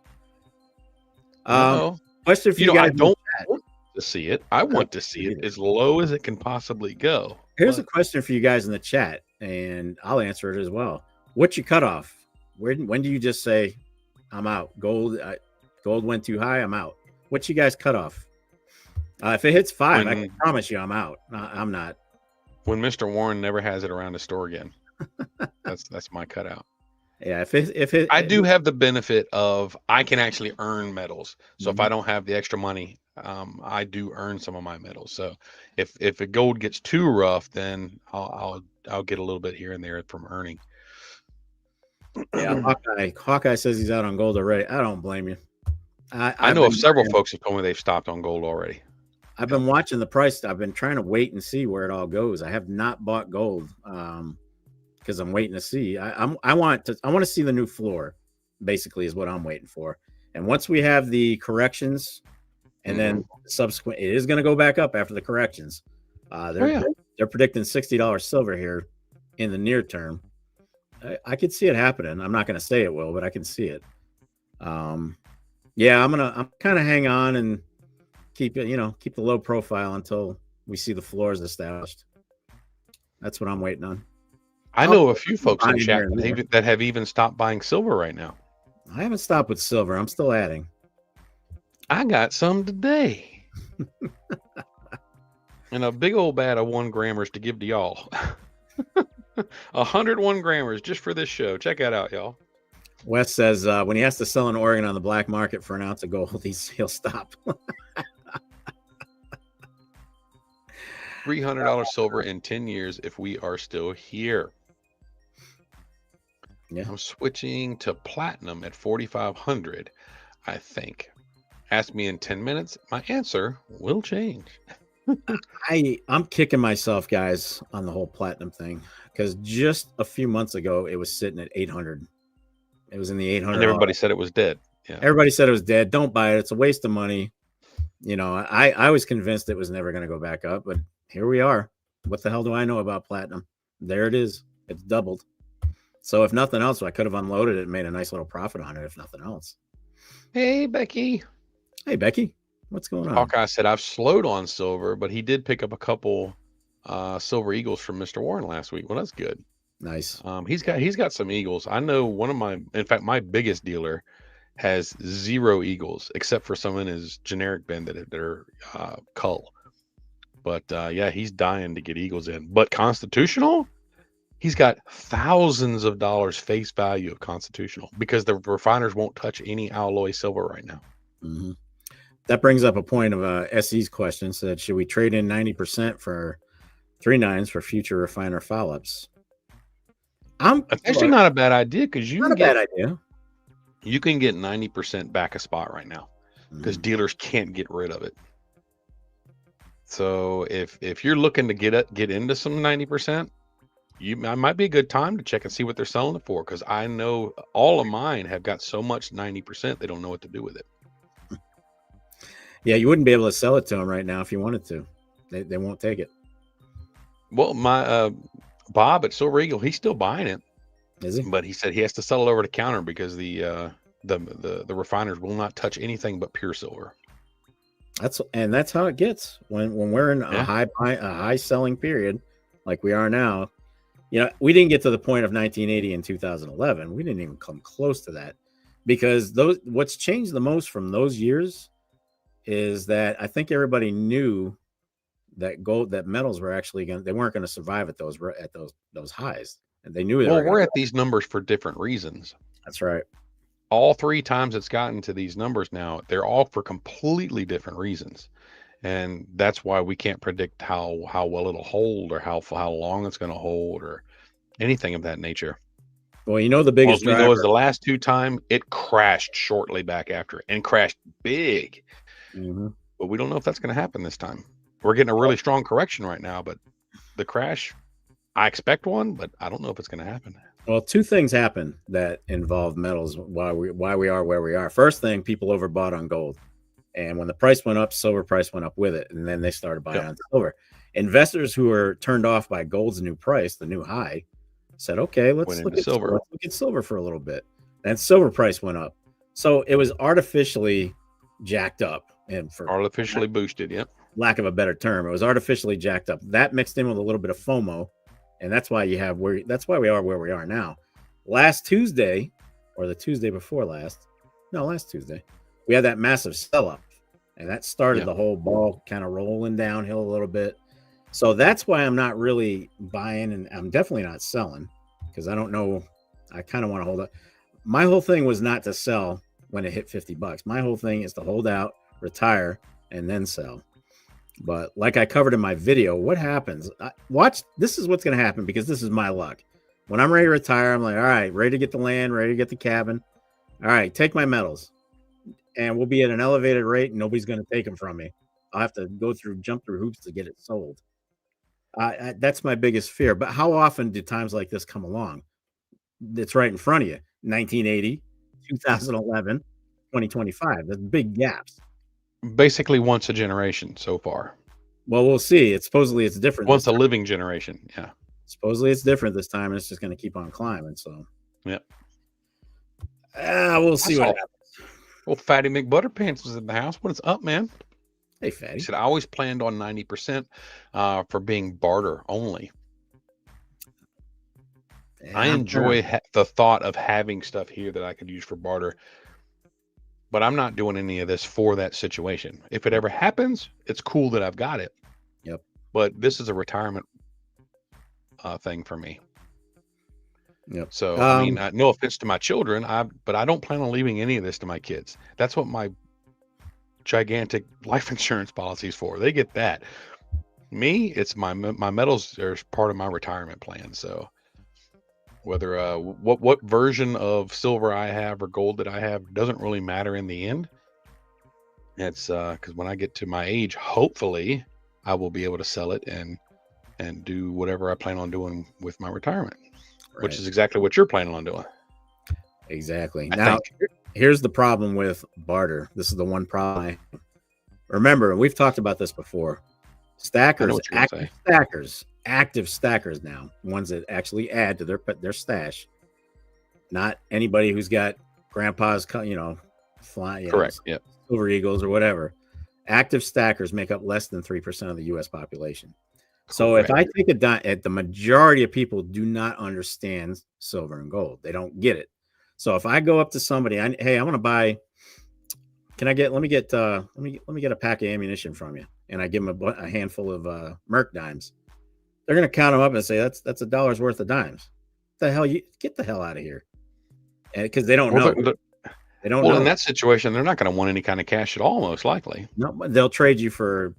Question for you guys. I don't want to see it. I want to see it as low as it can possibly go. Here's a question for you guys in the chat, and I'll answer it as well. What's your cutoff? When do you just say, "I'm out"? Gold went too high. I'm out. What's you guys' cutoff? If it hits 5, I can promise you I'm out. I'm not. When Mr. Warren never has it around the store again, that's my cutout. Yeah, if I do have the benefit of I can actually earn medals. So if I don't have the extra money, I do earn some of my medals. So if the gold gets too rough, then I'll get a little bit here and there from earning. Yeah, Hawkeye says he's out on gold already. I don't blame you. I know of several folks who told me they've stopped on gold already. I've been watching the price. I've been trying to wait and see where it all goes. I have not bought gold because I'm waiting to see. I want to see the new floor, basically, is what I'm waiting for. And once we have the corrections, and then subsequent, it is going to go back up after the corrections. They're predicting $60 silver here in the near term. I could see it happening. I'm not going to say it will, but I can see it. I'm kind of hang on and keep the low profile until we see the floors established. That's what I'm waiting on. I know a few folks in chat that have even stopped buying silver right now. I haven't stopped with silver. I'm still adding. I got some today. And a big old bat of 1 grammers to give to y'all. 101 grammers just for this show. Check that out, y'all. Wes says when he has to sell in Oregon on the black market for an ounce of gold, he'll stop. $300 silver in 10 years if we are still here. Yeah. I'm switching to platinum at 4,500, I think. Ask me in 10 minutes. My answer will change. I'm kicking myself, guys, on the whole platinum thing, because just a few months ago, it was sitting at 800. It was in the 800. And everybody said it was dead. Yeah. Everybody said it was dead. Don't buy it. It's a waste of money. I was convinced it was never going to go back up, but here we are. What the hell do I know about platinum? There it is. It's doubled. So if nothing else, I could have unloaded it and made a nice little profit on it, if nothing else. Hey, Becky. Hey, Becky. What's going on? Hawkeye said, I've slowed on silver, but he did pick up a couple silver eagles from Mr. Warren last week. Well, that's good. Nice. He's got some eagles. I know my biggest dealer has 0 eagles, except for some in his generic bin that are cull. But he's dying to get eagles in. But constitutional, he's got thousands of dollars face value of constitutional because the refiners won't touch any alloy silver right now. Mm-hmm. That brings up a point of SE's question. Said, should we trade in 90% for 3.9s for future refiner follow-ups? That's actually not a bad idea because you You can get 90% back a spot right now because Mhm. dealers can't get rid of it. So if you're looking to get into some 90%, I might be a good time to check and see what they're selling it for, because I know all of mine have got so much 90% they don't know what to do with it. Yeah, you wouldn't be able to sell it to them right now if you wanted to. They won't take it. Well, my Bob at Silver Eagle, he's still buying it, Is he? but he said he has to sell it over the counter because the refiners will not touch anything but pure silver. That's how it gets when we're in a Yeah. high selling period like we are now. You know, we didn't get to the point of 1980 and 2011. We didn't even come close to that, because what's changed the most from those years is that I think everybody knew that metals were actually they weren't going to survive at those highs, and they knew they Well, were going we're to. at these numbers for different reasons. That's right. All three times it's gotten to these numbers now, they're all for completely different reasons. And that's why we can't predict how well it'll hold, or how long it's going to hold, or anything of that nature. Well, you know, the All biggest we know is driver. the last two time it crashed shortly back after, and crashed big. Mhm. But we don't know if that's going to happen this time. We're getting a really strong correction right now, but the crash, I expect one, but I don't know if it's going to happen. Well, two things happen that involve metals why we are where we are. First thing, people overbought on gold. And when the price went up, silver price went up with it. And then they started buying on silver. Investors who were turned off by gold's new price, the new high, said, okay, let's look at silver for a little bit. And silver price went up. So it was artificially jacked up, and for Artificially boosted. Yep. lack of a better term, it was artificially jacked up. That mixed in with a little bit of FOMO. And that's why that's why we are where we are now. Last Tuesday, or the Tuesday before last, last Tuesday, we had that massive sell-up. And that started the whole ball kind of rolling downhill a little bit. So that's why I'm not really buying, and I'm definitely not selling, because I don't know. I kind of want to hold up. My whole thing was not to sell when it hit $50. My whole thing is to hold out, retire, and then sell. But like I covered in my video, what happens? Watch, this is what's going to happen, because this is my luck. When I'm ready to retire, I'm like, all right, ready to get the land, ready to get the cabin. All right, take my metals. And we'll be at an elevated rate, and nobody's going to take them from me. I'll have to jump through hoops to get it sold. That's my biggest fear. But how often do times like this come along? It's right in front of you. 1980, 2011, 2025. There's big gaps. Basically once a generation so far. Well, we'll see. Supposedly it's different. Once a living generation. Yeah. Supposedly it's different this time, and it's just going to keep on climbing. So, yep. We'll see what happens. Well, Fatty McButterpants was in the house. What is up, man? Hey, Fatty. He said, I always planned on 90% for being barter only. Yeah, I enjoy the thought of having stuff here that I could use for barter, but I'm not doing any of this for that situation. If it ever happens, it's cool that I've got it. Yep. But this is a retirement thing for me. Yep. So, I mean, no offense to my children, but I don't plan on leaving any of this to my kids. That's what my gigantic life insurance policy is for. They get that. Me, it's my metals are part of my retirement plan. So, whether what version of silver I have or gold that I have doesn't really matter in the end. It's because when I get to my age, hopefully, I will be able to sell it and do whatever I plan on doing with my retirement. Right. Which is exactly what you're planning on doing. Exactly. Now, here's the problem with barter. This is the one problem. Remember, we've talked about this before. Stackers, active stackers now, ones that actually add to their stash. Not anybody who's got grandpa's, flying. Correct. Yeah. Silver Eagles or whatever. Active stackers make up less than 3% of the U.S. population. So if I take the majority of people do not understand silver and gold. They don't get it. So if I go up to somebody, hey, I want to buy. Let me get a pack of ammunition from you, and I give them a handful of Merc dimes. They're going to count them up and say that's $1 worth of dimes. The hell, you get the hell out of here, because they don't know. They don't know. Well, in that situation, they're not going to want any kind of cash at all, most likely. No, they'll trade you for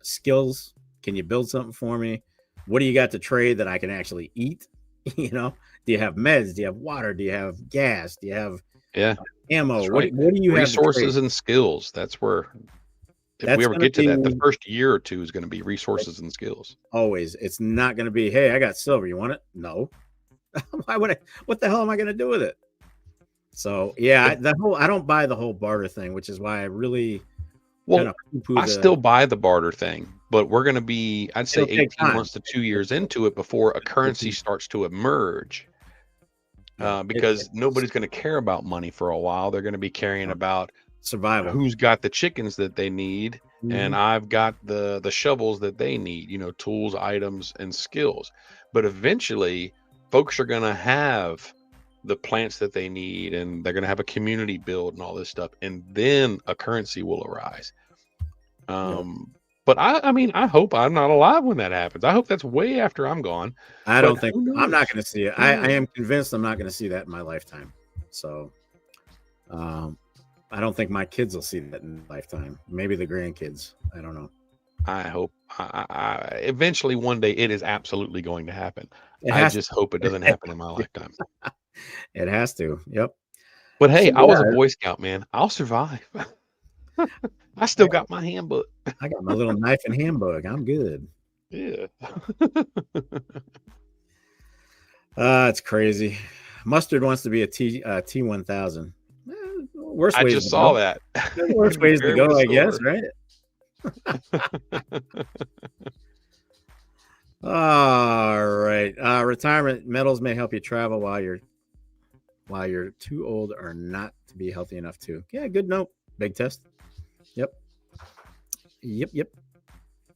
skills. Can you build something for me? What do you got to trade that I can actually eat? Do you have meds? Do you have water? Do you have gas? Do you have Yeah, Ammo. that's What right. do you have to trade? Resources and skills. That's where, if we That's ever going to get to that, the be first year or two is going to be resources and skills. always. It's not going to be, hey, I got silver. You want it? No. Why would I? What the hell am I going to do with it? So yeah, I don't buy the whole barter thing, which is why I really kind Well, of poo-poo I still buy the barter thing, but we're going to be, I'd say, it'll take 18 time. months to 2 years into it before a currency starts to emerge. Because nobody's going to care about money for a while. They're going to be caring about survival. Who's got the chickens that they need, and I've got the shovels that they need. Tools, items, and skills. But eventually, folks are going to have the plants that they need, and they're going to have a community build and all this stuff, and then a currency will arise. But I mean, I hope I'm not alive when that happens. I hope that's way after I'm gone. I don't think I'm not going to see it. I knows? am convinced I'm not going to see that in my lifetime. So, I don't think my kids will see that in lifetime. Maybe the grandkids. I don't know. I hope eventually one day it is absolutely going to happen. It I has just hope it doesn't happen in my lifetime. It has to. Yep. But hey, So, I was a Boy Scout, man. I'll survive. I still got my handbook. I got my little knife and handbook. I'm good. Yeah. It's crazy. Mustard wants to be a T1000. Worst I ways just to saw go. that. Worst ways to go, I guess, right? All right. Retirement medals may help you travel while you're too old or not to be healthy enough to. Yeah, good note. Big test. Yep.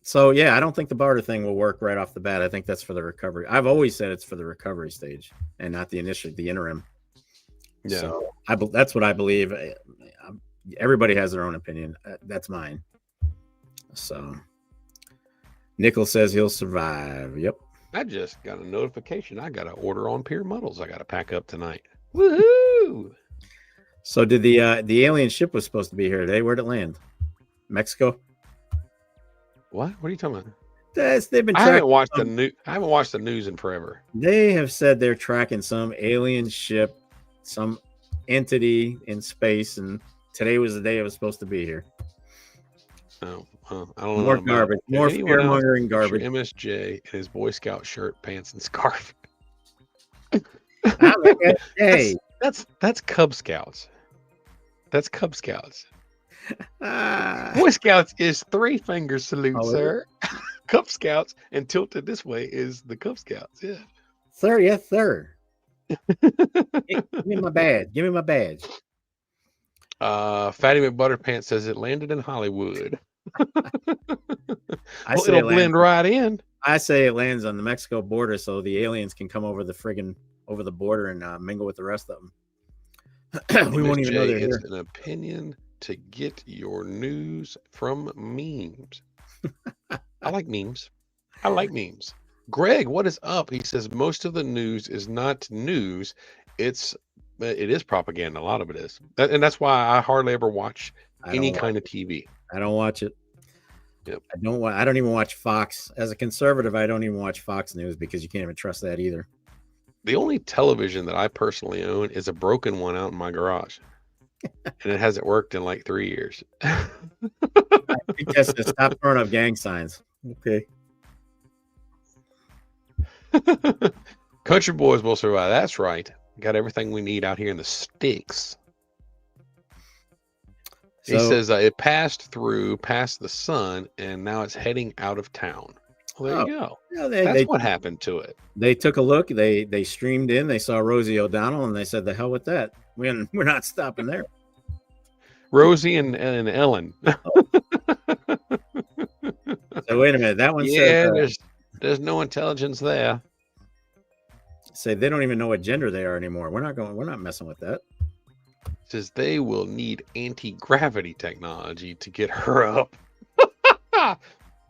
So yeah, I don't think the barter thing will work right off the bat. I think that's for the recovery. I've always said it's for the recovery stage and not the interim. Yeah. So that's what I believe. Everybody has their own opinion. That's mine. So Nichols says he'll survive. Yep. I just got a notification. I got an order on Pier Muddles. I got to pack up tonight. Woohoo! So did the alien ship was supposed to be here today? Where'd it land? Mexico. What are you talking about? They've been. I haven't watched the news in forever. They have said they're tracking some alien ship, some entity in space, and today was the day it was supposed to be here. Oh, I don't know. More garbage. More fear-mongering garbage. MSJ in his Boy Scout shirt, pants, and scarf. Hey, that's Cub Scouts. That's Cub Scouts. Boy Scouts is 3 finger salute, sir. Cub Scouts and tilted this way is the Cub Scouts. Yeah, sir. Yes, sir. Give me my badge. Fatty McButterpants says it landed in Hollywood. It'll blend right in. I say it lands on the Mexico border so the aliens can come over the border and mingle with the rest of them. We won't even know they're here. It's an opinion to get your news from memes. I like memes. Greg, what is up? He says most of the news is not news. It is propaganda. A lot of it is. And that's why I hardly ever watch any kind of TV. I don't watch it. Yep. I don't even watch Fox. As a conservative, I don't even watch Fox News because you can't even trust that either. The only television that I personally own is a broken one out in my garage. And it hasn't worked in like 3 years. Just stop throwing up gang signs. Okay. Country boys will survive. That's right. Got everything we need out here in the sticks. He says it passed the sun, and now it's heading out of town. Well, there you go. Yeah, that's what happened to it. They took a look. They streamed in. They saw Rosie O'Donnell, and they said, "The hell with that. We're not stopping there." Rosie and Ellen. So wait a minute. That one says, there's no intelligence there. Say they don't even know what gender they are anymore. We're not messing with that. Says they will need anti-gravity technology to get her up.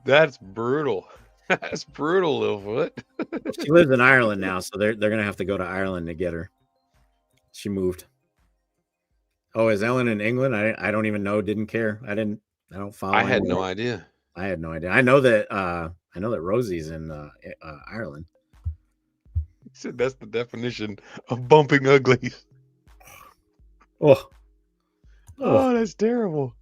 That's brutal. That's brutal, Littlefoot. She lives in Ireland now, so they're gonna have to go to Ireland to get her. She moved. Oh, is Ellen in England? I don't even know. Didn't care. I don't follow. I had no idea. I had no idea. I know that Rosie's in Ireland. He said that's the definition of bumping uglies. Oh, oh, Oh, that's terrible.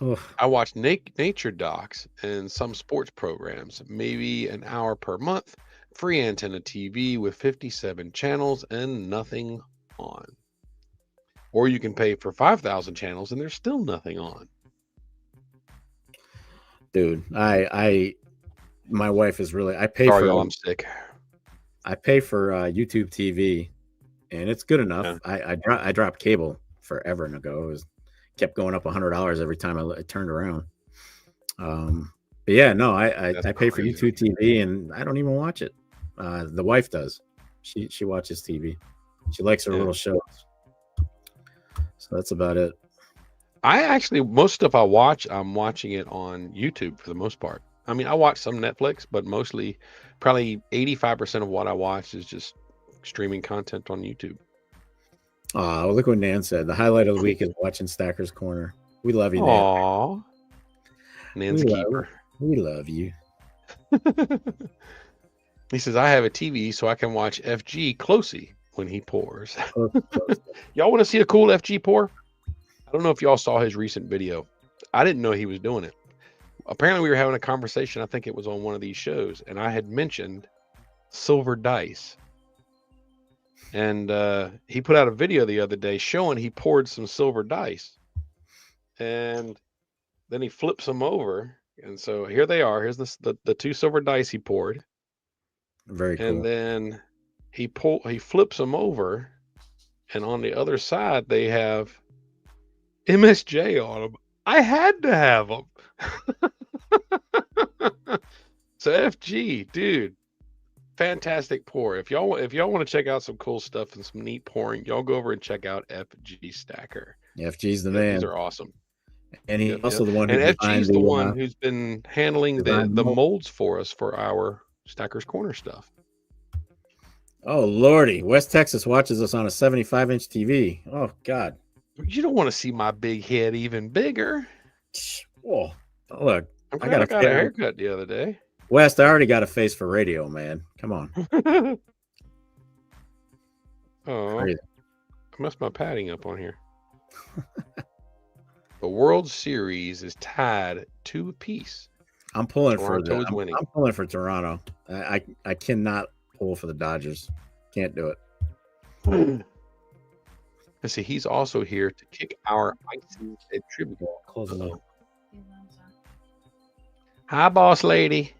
oh. I watch nature docs and some sports programs, maybe an hour per month, free antenna TV with 57 channels and nothing on. Or you can pay for 5,000 channels and there's still nothing on. Dude, my wife is really. Sorry, y'all, I'm sick. I pay for YouTube TV, and it's good enough. Yeah. I dropped cable forever ago. It was kept going up $100 every time I turned around. But yeah, no, I That's pay for crazy. YouTube TV, and I don't even watch it. The wife does. She watches TV. She likes her Yeah. little shows. So that's about it. I actually, most stuff I watch, I'm watching it on YouTube for the most part. I mean, I watch some Netflix, but mostly, probably 85% of what I watch is just streaming content on YouTube. Oh, look what Nan said. The highlight of the week is watching Stacker's Corner. We love you, Nan. Aw. Nan's We keeper. We love you. He says, I have a TV so I can watch FG closely when he pours. Y'all want to see a cool FG pour? I don't know if y'all saw his recent video. I didn't know he was doing it. Apparently, we were having a conversation. I think it was on one of these shows, and I had mentioned silver dice. And he put out a video the other day showing he poured some silver dice. And then he flips them over. And so here they are. Here's the two silver dice he poured. Very cool. And then he flips them over. And on the other side, they have MSJ on them. I had to have them. So FG, dude, fantastic pour. If y'all want to check out some cool stuff and some neat pouring, y'all go over and check out FG Stacker. FG's the man. These are awesome. And he's also the one. And FG's the one who's been handling the molds for us for our Stacker's Corner stuff. Oh Lordy, West Texas watches us on a 75-inch TV. Oh God. You don't want to see my big head even bigger. Oh, look. I got a haircut the other day. West, I already got a face for radio, man. Come on. Oh, I messed my padding up on here. The World Series is tied 2 apiece. I'm pulling Toronto's winning. I'm pulling for Toronto. I cannot pull for the Dodgers. Can't do it. Let's see. He's also here to kick our icy tribute. Close it up. Hi, boss lady.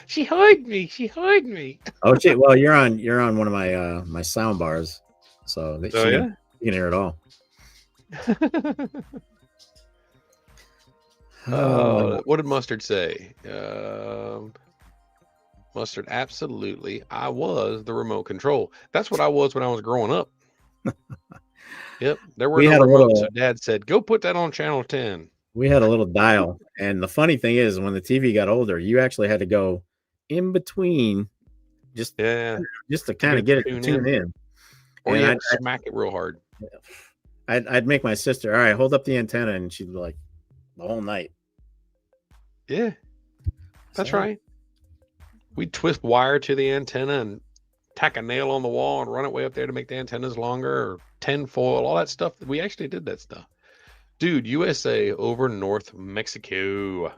She hugged me. She hugged me. Oh shit! Well, you're on one of my my sound bars, so you can hear it all. What did Mustard say? Mustard, absolutely. I was the remote control. That's what I was when I was growing up. Yep, there were no remotes. So Dad said, "Go put that on channel 10." We had a little dial, and the funny thing is, when the TV got older, you actually had to go in between, just to kind of get it to tune in. Or you had to smack it real hard. I'd make my sister, all right, hold up the antenna, and she'd be like, the whole night. Yeah, that's right. We'd twist wire to the antenna and tack a nail on the wall and run it way up there to make the antennas longer, or tinfoil, all that stuff. We actually did that stuff. Dude, USA over North Mexico.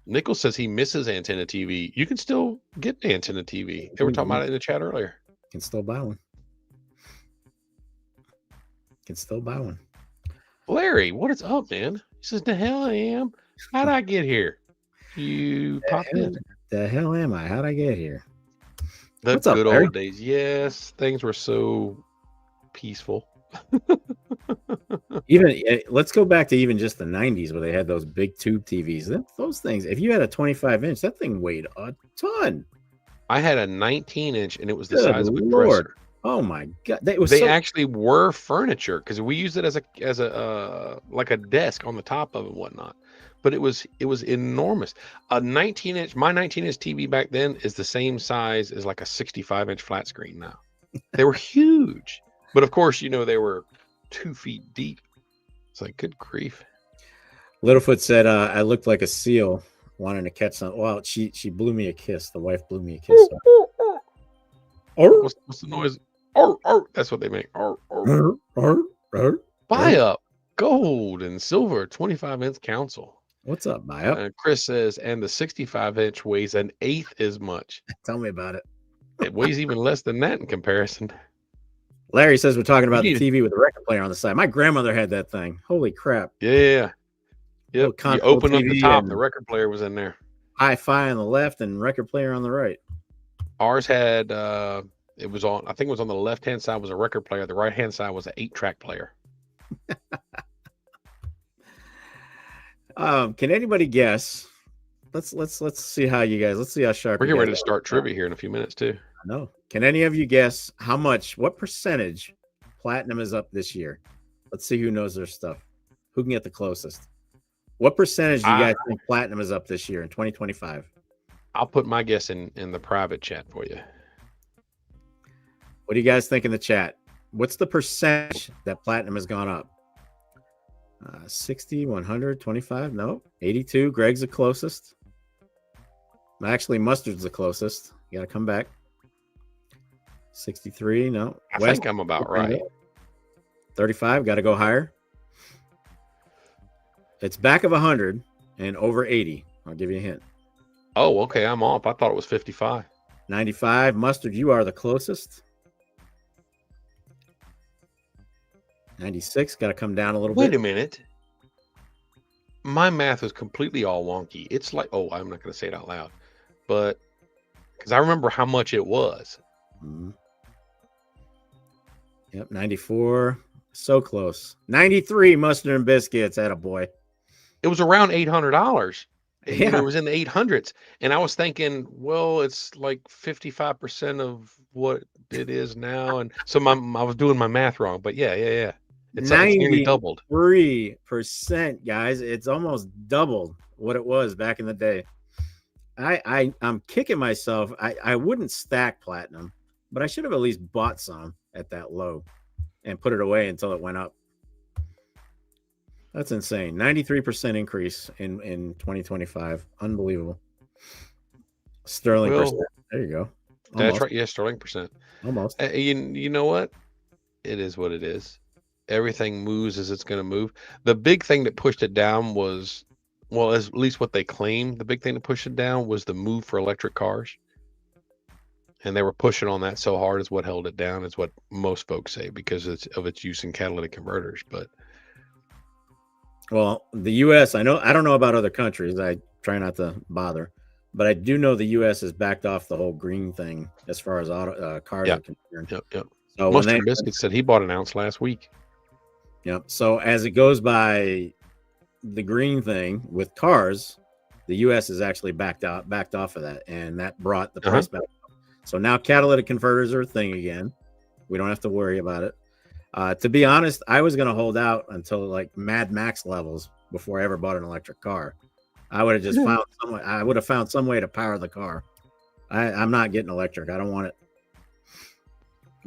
Nichols says he misses antenna TV. You can still get antenna TV. They were talking about it in the chat earlier. Can still buy one. Larry, what is up, man? He says, the hell I am. How'd I get here? You popped in. The hell am I? How'd I get here? The What's good up, old days. Yes, things were so peaceful. Even let's go back to even just the 90s where they had those big tube TVs. Those things, if you had a 25-inch, that thing weighed a ton. I had a 19-inch and it was the size of a dresser. Oh my God. They actually were furniture because we used it as a like a desk on the top of it and whatnot. But it was enormous. My 19-inch TV back then is the same size as like a 65-inch flat screen now. They were huge. But of course, they were 2 feet deep. It's like, good grief. Littlefoot said, I looked like a seal wanting to catch something. Well, she blew me a kiss. The wife blew me a kiss. What's the noise? That's what they make. Buy up gold and silver 25-inch console. What's up, buy up? Chris says, and the 65-inch weighs an eighth as much. Tell me about it. It weighs even less than that in comparison. Larry says we're talking about the TV with the record player on the side. My grandmother had that thing. Holy crap. Yeah. Yep. You open up the top, the record player was in there. Hi-Fi on the left and record player on the right. Ours had it was on, I think it was on the left-hand side was a record player. The right-hand side was an 8-track player. Can anybody guess? Let's see how you guys. Let's see how sharp. We're getting ready to start trivia here in a few minutes too. I know. Can any of you guess what percentage platinum is up this year? Let's see who knows their stuff. Who can get the closest? What percentage do you guys think platinum is up this year in 2025? I'll put my guess in the private chat for you. What do you guys think in the chat? What's the percentage that platinum has gone up? 60, 100, 25? No. 82. Greg's the closest. Actually, Mustard's the closest. You got to come back. 63. No. I think I'm about right. 35. Got to go higher. It's back of 100 and over 80. I'll give you a hint. Oh, okay. I'm off. I thought it was 55. 95. Mustard, you are the closest. 96. Got to come down a little bit. Wait a minute. My math was completely all wonky. It's like, I'm not going to say it out loud, but because I remember how much it was. Mm-hmm. Yep. 94. So close. 93. Mustard and biscuits. Attaboy. It was around $800. Yeah. It was in the 800s. And I was thinking, well, it's like 55% of what it is now. And so I was doing my math wrong, but yeah. It's nearly doubled. 3%, guys. It's almost doubled what it was back in the day. I'm kicking myself. I wouldn't stack platinum, but I should have at least bought some at that low and put it away until it went up. That's insane. 93% increase in 2025. Unbelievable. Sterling percent. There you go. Almost. That's right. Yeah, sterling percent. Almost. You know what? It is what it is. Everything moves as it's going to move. The big thing that pushed it down was, well, at least what they claim, the big thing that pushed it down was the move for electric cars. And they were pushing on that so hard is what held it down, is what most folks say, because of its use in catalytic converters. But well, the U.S., I don't know about other countries. I try not to bother, but I do know the U.S. has backed off the whole green thing as far as cars are concerned. Yep. So Mustard Biscuit said he bought an ounce last week. Yep. So as it goes by the green thing with cars, the U.S. has actually backed off of that, and that brought the price back up. So now catalytic converters are a thing again. We don't have to worry about it. To be honest, I was going to hold out until like Mad Max levels before I ever bought an electric car. I would have just found some way to power the car. I'm not getting electric. I don't want it.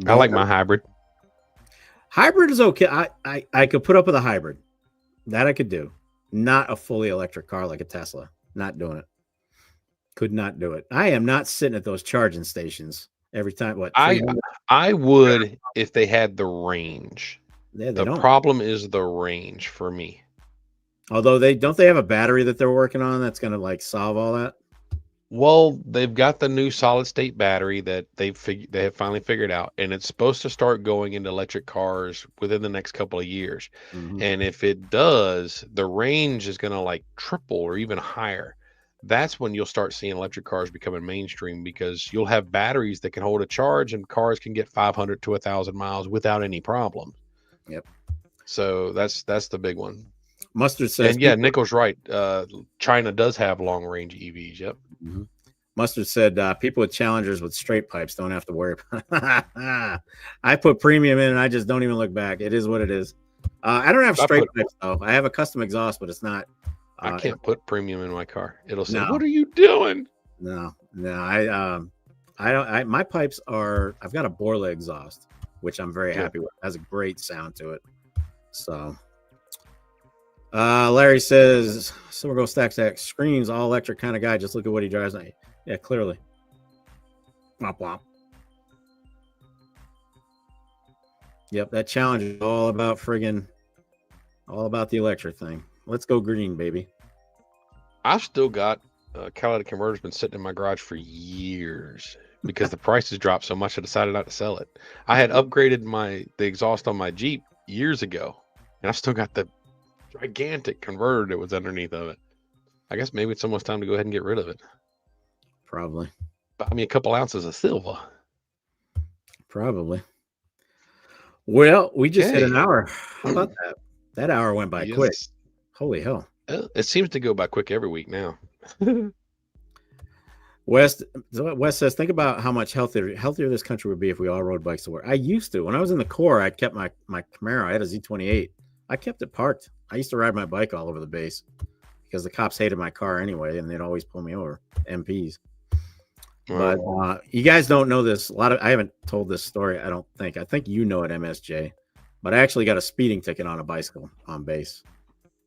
I like my hybrid. Hybrid is okay. I could put up with a hybrid. That I could do. Not a fully electric car like a Tesla. Not doing it. Could not do it. I am not sitting at those charging stations every time. What? I would if they had the range. Yeah, the problem is the range for me. Although they have a battery that they're working on that's going to like solve all that. Well, they've got the new solid state battery that they have finally figured out, and it's supposed to start going into electric cars within the next couple of years. Mm-hmm. And if it does, the range is going to like triple or even higher. That's when you'll start seeing electric cars becoming mainstream, because you'll have batteries that can hold a charge, and cars can get 500 to 1,000 miles without any problem. Yep. So that's the big one. Mustard says, and yeah, Nico's right. China does have long range EVs. Yep. Mm-hmm. Mustard said people with Challengers with straight pipes don't have to worry about it. I put premium in and I just don't even look back. It is what it is. I don't have straight pipes though. I have a custom exhaust, but it's not. I can't put premium in my car. It'll say, "What are you doing?" No. I don't. My pipes are. I've got a Borla exhaust, which I'm very happy with. It has a great sound to it. So. Larry says, Silver Go Stack screams all electric kind of guy. Just look at what he drives. Yeah, clearly. Womp womp. Yep, that challenge is all about the electric thing. Let's go green, baby. I've still got a catalytic converter's been sitting in my garage for years because the prices dropped so much. I decided not to sell it. I had upgraded the exhaust on my Jeep years ago, and I've still got the gigantic converter that was underneath of it. I guess maybe it's almost time to go ahead and get rid of it. Probably. Buy me a couple ounces of silver. Probably. Well, we just hit an Okay. hour. How about that? That hour went by quick. Yes. Holy hell. It seems to go by quick every week now. Wes says, think about how much healthier this country would be if we all rode bikes to work. I used to. When I was in the Corps, I kept my Camaro. I had a Z28. I kept it parked. I used to ride my bike all over the base because the cops hated my car anyway, and they'd always pull me over, MPs. Wow. But you guys don't know this. I haven't told this story, I don't think. I think you know it, MSJ. But I actually got a speeding ticket on a bicycle on base.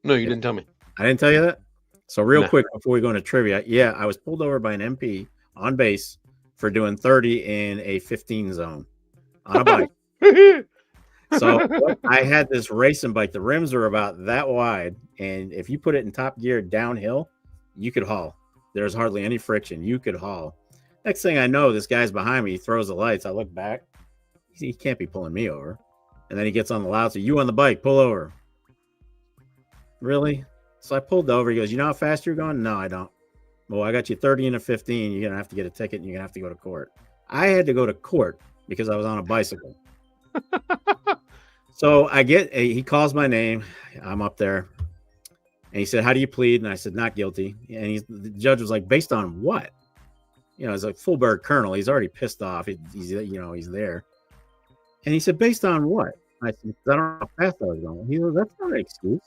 No, you didn't tell me. I didn't tell you that? So real No. quick before we go into trivia, yeah, I was pulled over by an MP on base for doing 30 in a 15 zone on a bike. So I had this racing bike. The rims were about that wide, and if you put it in top gear downhill, you could haul. There's hardly any friction. You could haul. Next thing I know, this guy's behind me. He throws the lights. I look back. He can't be pulling me over. And then he gets on the loudspeaker. You on the bike, pull over. Really? So I pulled over. He goes, you know how fast you're going? No, I don't. Well, I got you 30 and a 15. You're going to have to get a ticket and you're going to have to go to court. I had to go to court because I was on a bicycle. So he calls my name. I'm up there. And he said, how do you plead? And I said, not guilty. And the judge was like, based on what? You know, it's like full bird colonel. He's already pissed off. He's there. And he said, based on what? I said, I don't know how fast I was going. He goes, that's not an excuse.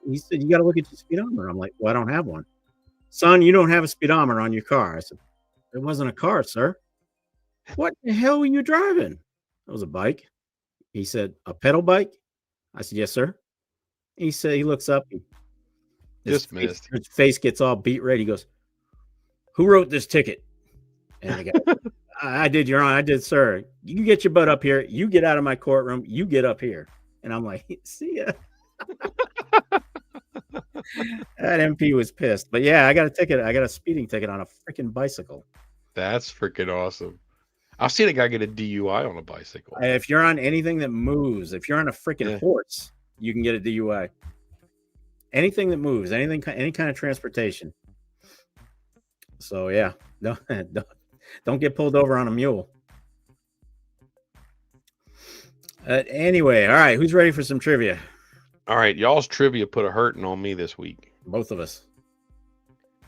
He said, you got to look at your speedometer. I'm like, well, I don't have one. Son, you don't have a speedometer on your car. I said, it wasn't a car, sir. What the hell were you driving? It was a bike. He said, a pedal bike? I said, yes, sir. He said, he looks up. His face gets all beat red. He goes, who wrote this ticket? And the guy, I did, Your Honor. I did, sir. You get your butt up here. You get out of my courtroom. You get up here. And I'm like, see ya. That MP was pissed. But yeah, I got a ticket. I got a speeding ticket on a freaking bicycle. That's freaking awesome. I've seen a guy get a DUI on a bicycle. If you're on anything that moves, if you're on a freaking horse, you can get a DUI. Anything that moves, any kind of transportation. So yeah, don't get pulled over on a mule. Anyway, all right, who's ready for some trivia? All right, y'all's trivia put a hurting on me this week. Both of us.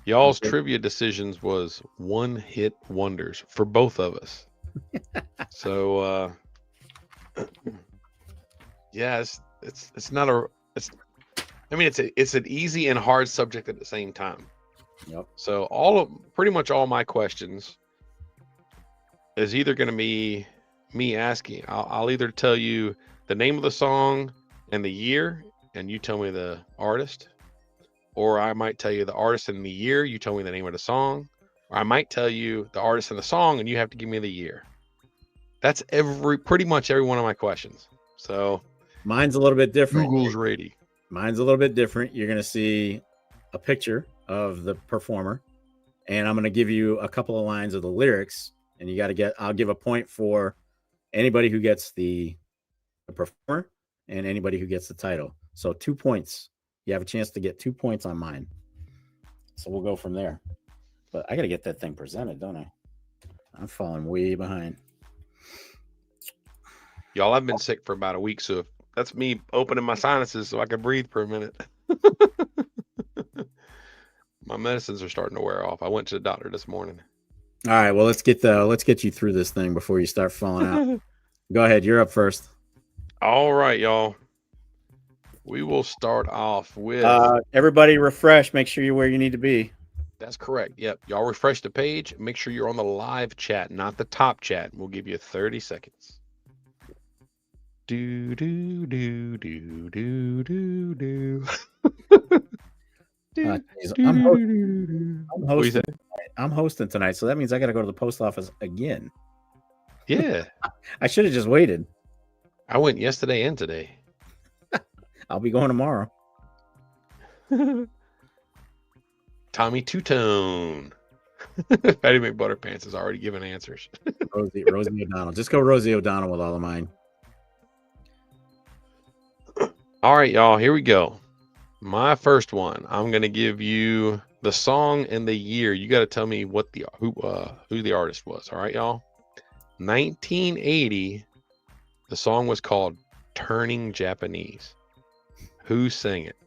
Y'all's trivia decisions was one-hit wonders for both of us. So yeah, it's not a it's an easy and hard subject at the same time. Yep. So pretty much all my questions is either going to be me asking. I'll either tell you the name of the song and the year, and you tell me the artist, or I might tell you the artist and the year. You tell me the name of the song, or I might tell you the artist and the song, and you have to give me the year. That's pretty much every one of my questions. So mine's a little bit different. Google's ready. Mine's a little bit different. You're going to see a picture of the performer, and I'm going to give you a couple of lines of the lyrics, and I'll give a point for anybody who gets the performer and anybody who gets the title. So 2 points. You have a chance to get 2 points on mine. So we'll go from there. But I got to get that thing presented, don't I? I'm falling way behind. Y'all, I've been sick for about a week, so that's me opening my sinuses so I can breathe for a minute. My medicines are starting to wear off. I went to the doctor this morning. All right, well, let's get you through this thing before you start falling out. Go ahead, you're up first. All right, y'all. We will start off with everybody refresh. Make sure you're where you need to be. That's correct. Yep. Y'all refresh the page. Make sure you're on the live chat, not the top chat. We'll give you 30 seconds. Do do do do do do do. I'm hosting tonight, so that means I got to go to the post office again. Yeah. I should have just waited. I went yesterday and today. I'll be going tomorrow. Tommy Two-Tone. Patty McButterpants has already given answers. Rosie O'Donnell. Just go Rosie O'Donnell with all of mine. All right, y'all. Here we go. My first one. I'm gonna give you the song and the year. You got to tell me what who the artist was. All right, y'all. 1980. The song was called "Turning Japanese." Who sang it?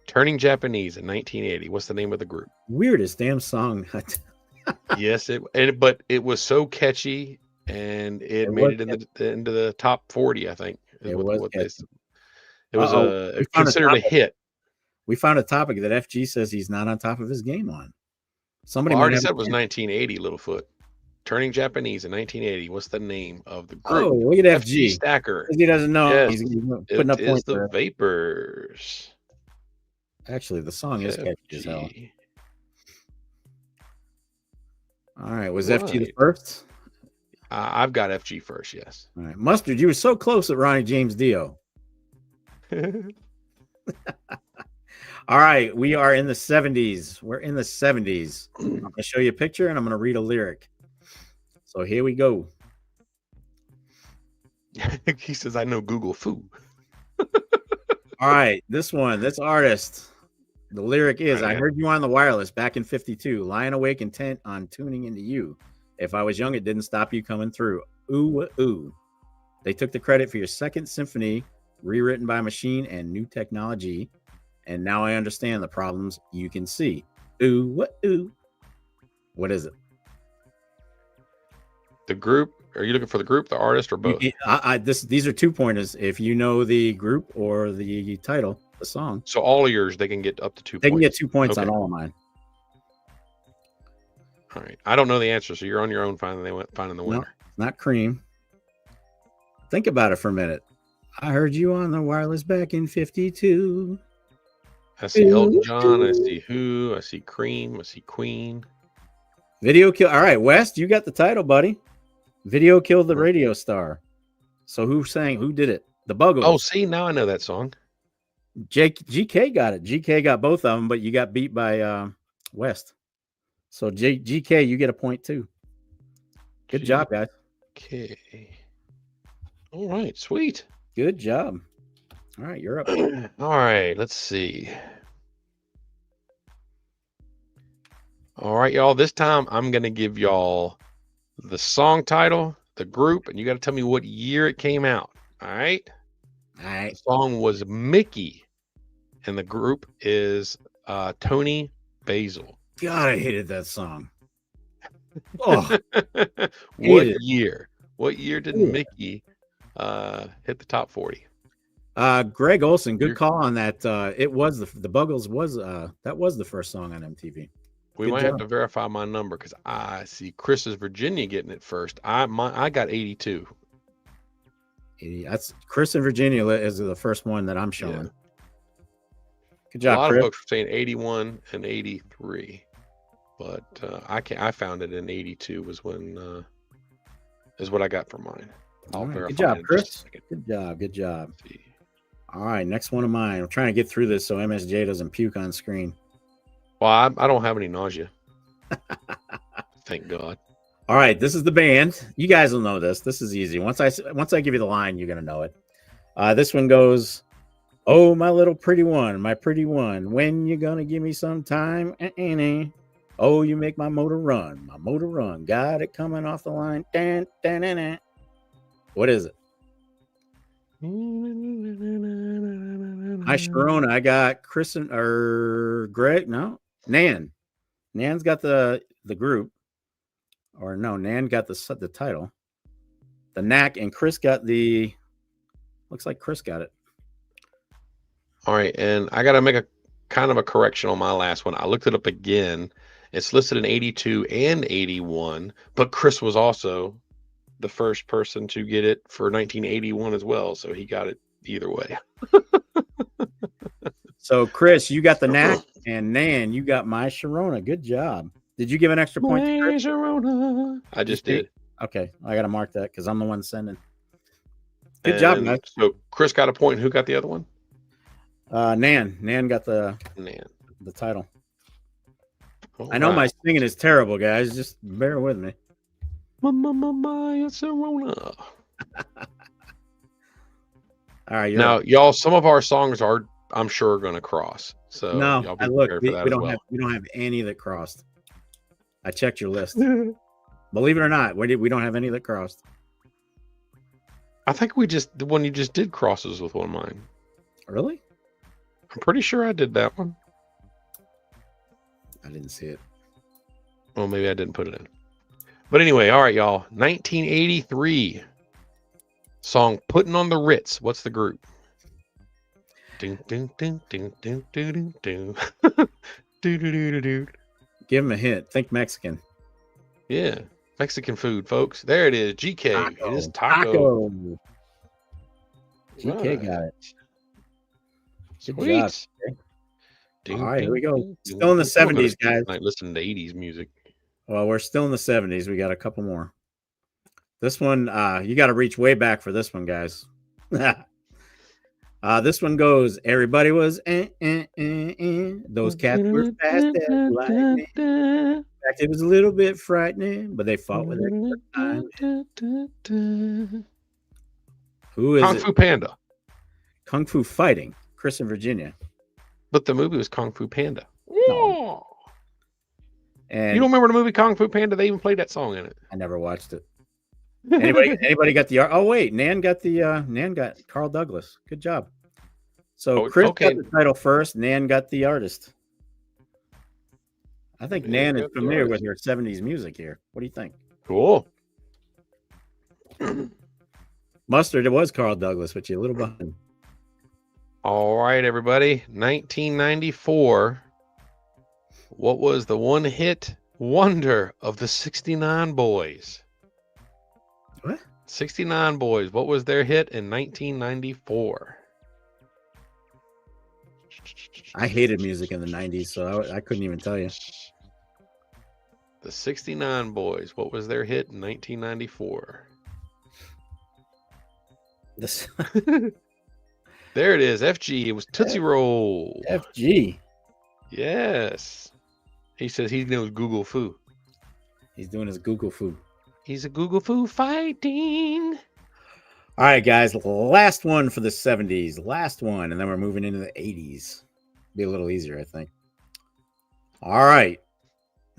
"Turning Japanese" in 1980. What's the name of the group? Weirdest damn song. Yes, but it was so catchy, and it made it into the top 40. I think it was considered a hit. We found a topic that FG says he's not on top of his game on. Somebody already said it was 1980. Littlefoot. "Turning Japanese" in 1980. What's the name of the group? Oh, look at FG Stacker. He doesn't know. Yes, he's putting up points. The Vapors. Actually, the song is catchy as hell. All right, was FG the first? I've got FG first. Yes. All right, Mustard. You were so close at Ronnie James Dio. All right, we are in the 70s. We're in the 70s. I'm going to show you a picture and I'm going to read a lyric. So here we go. He says, "I know Google Foo." All right, this artist. The lyric is, "I heard you on the wireless back in 52, lying awake intent on tuning into you. If I was young, it didn't stop you coming through. Ooh, ooh. They took the credit for your second symphony, rewritten by machine and new technology. And now I understand the problems you can see. Ooh, what, ooh." What is it? The group? Are you looking for the group, the artist, or both? These are 2 pointers. If you know the group or the title, the song. So all of yours, they can get up to 2 points. They can get 2 points on all of mine. All right. I don't know the answer, so you're on your own finding the winner. No, not Cream. Think about it for a minute. I heard you on the wireless back in 52. I see Elton John. I see Who. I see Cream. I see Queen. Video Kill. All right, West, you got the title, buddy. Video Killed the Radio Star. So who did it? The Buggles. Oh, see, now I know that song. GK got it. GK got both of them, but you got beat by West. So GK, you get a point too. Good job, guys. Okay. All right, sweet. Good job. All right, you're up. All right, let's see. All right, y'all. This time I'm going to give y'all the song title, the group, and you got to tell me what year it came out. All right? All right. The song was Mickey, and the group is Tony Basil. God, I hated that song. Oh, What year? What year did Mickey hit the top 40? Greg Olson, good call on that. It was the Buggles was that was the first song on MTV. We might have to verify my number because I see Chris's Virginia getting it first. I got 82. That's Chris in Virginia is the first one that I'm showing. Yeah. Good job, A lot Chris. of folks were saying 81 and 83, but I found it in 82 was when is what I got for mine. All right. Good job, Chris. Good job. All right, next one of mine. I'm trying to get through this so MSJ doesn't puke on screen. Well, I don't have any nausea. Thank God. All right, this is the band. You guys will know this. This is easy. Once I give you the line, you're gonna know it. This one goes, "Oh, my little pretty one, my pretty one, when you gonna give me some time? Oh, you make my motor run, got it coming off the line. Dan, dan, dan, dan." What is it? Hi, Sharona. I got Chris or Greg. No, Nan. Nan's got the group. Or no, Nan got the title. The Knack, and Chris got the. Looks like Chris got it. All right, and I got to make a kind of a correction on my last one. I looked it up again. It's listed in 82 and 81, but Chris was also the first person to get it for 1981 as well, so he got it either way. So, Chris, you got the Knack, and Nan, you got My Sharona. Good job. Did you give an extra point to Chris? Sharona. I just did. Okay, I got to mark that because I'm the one sending. Good job, guys. So Chris got a point. Who got the other one? Nan got the title. I know my singing is terrible, guys. Just bear with me. Maya Serona. All right. Now, y'all, some of our songs are, I'm sure, going to cross. So no, y'all be look, prepared for that we don't have any that crossed. I checked your list. Believe it or not, we don't have any that crossed. I think the one you just did crosses with one of mine. Really? I'm pretty sure I did that one. I didn't see it. Well, maybe I didn't put it in. But anyway, all right, y'all. 1983 song "Putting on the Ritz." What's the group? Ding ding ding ding ding ding ding ding. Do do do do. Give him a hint. Think Mexican. Yeah, Mexican food, folks. There it is. GK. Taco. It is taco. GK got it. Good Sweet. job. Okay. All right, here we go. Still in the 70s, guys. Listen to 80s music. Well, we're still in the 70s. We got a couple more. This one, you got to reach way back for this one, guys. This one goes, everybody was, those cats were fast as lightning. In fact, it was a little bit frightening, but they fought with extra time. Who is Kung Fu Panda. Kung Fu Fighting. Chris in Virginia. But the movie was Kung Fu Panda. No. And you don't remember the movie Kung Fu Panda? They even played that song in it. I never watched it. Anybody got the? Oh wait, Nan got Carl Douglas. Good job. So Chris got the title first. Nan got the artist. I think Nan is familiar with her 70s music here. What do you think? Cool. Mustard, it was Carl Douglas, but you're a little behind. All right, everybody. 1994. What was the one-hit wonder of the 69 Boys? What? 69 Boys. What was their hit in 1994? I hated music in the 90s, so I couldn't even tell you. The 69 Boys. What was their hit in 1994? There it is. FG. It was Tootsie Roll. FG. Yes. He says he knows Google Foo. He's doing his Google Foo. He's a Google Foo fighting. All right, guys. Last one for the 70s. Last one. And then we're moving into the 80s. Be a little easier, I think. All right.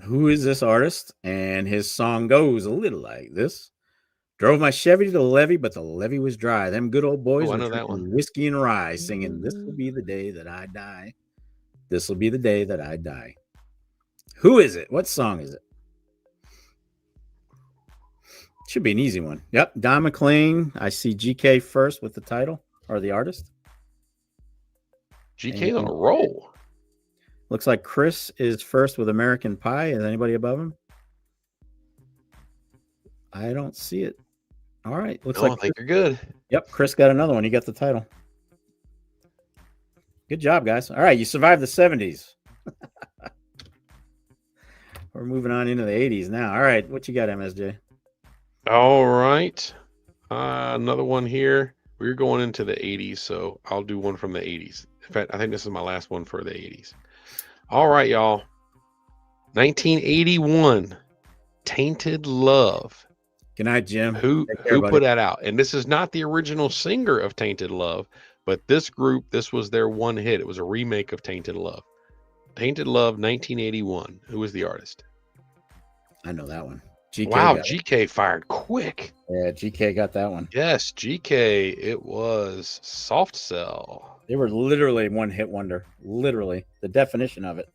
Who is this artist? And his song goes a little like this. Drove my Chevy to the levee, but the levee was dry. Them good old boys were drinking whiskey and rye, singing, "This will be the day that I die. This will be the day that I die." Who is it? What song is it? Should be an easy one. Yep, Don McLean. I see GK first with the title or the artist. GK on a roll. Looks like Chris is first with American Pie. Is anybody above him? I don't see it. All right. Looks like I think you're good. Yep. Chris got another one. You got the title. Good job, guys. All right. You survived the 70s. We're moving on into the 80s now. All right. What you got, MSJ? All right. Another one here. We're going into the 80s, so I'll do one from the 80s. In fact, I think this is my last one for the 80s. All right, y'all. 1981. Tainted Love. Good night, Jim. Who put that out? And this is not the original singer of Tainted Love, but this group, this was their one hit. It was a remake of Tainted Love. Tainted Love, 1981. Who was the artist? I know that one. GK. Wow, GK fired quick. Yeah, GK got that one. Yes, GK. It was Soft Cell. They were literally one hit wonder. Literally, the definition of it.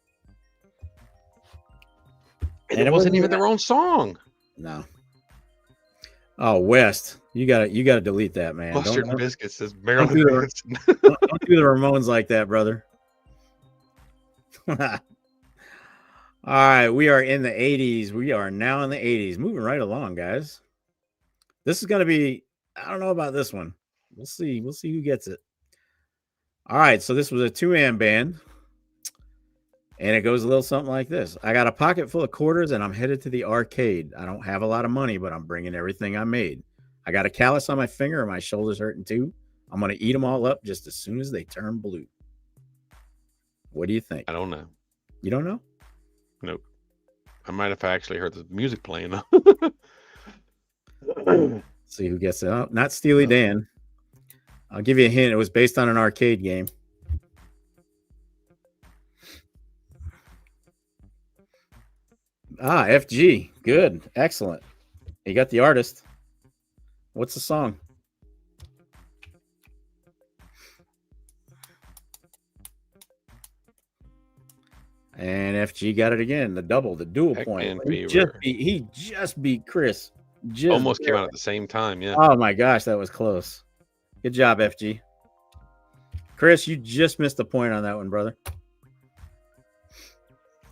And it wasn't even their own song. No. Oh, West, you gotta delete that, man. Mustard and Biscuits says Marilyn Manson. Don't do the Ramones like that, brother. All right, we are in the 80s. We are now in the 80s. Moving right along, guys. This is gonna be, I don't know about this one. We'll see. We'll see who gets it. All right, so this was a 2-man band. And it goes a little something like this. I got a pocket full of quarters and I'm headed to the arcade. I don't have a lot of money, but I'm bringing everything I made. I got a callus on my finger and my shoulder's hurting too. I'm going to eat them all up just as soon as they turn blue. What do you think? I don't know. You don't know? Nope. I might have actually heard the music playing. See who gets it. Oh, not Steely Dan. I'll give you a hint. It was based on an arcade game. Ah, FG. Good. Excellent. You got the artist. What's the song? And FG got it again. The double, the dual point. He just beat Chris. Almost came out at the same time. Yeah. Oh my gosh, that was close. Good job, FG. Chris, you just missed a point on that one, brother.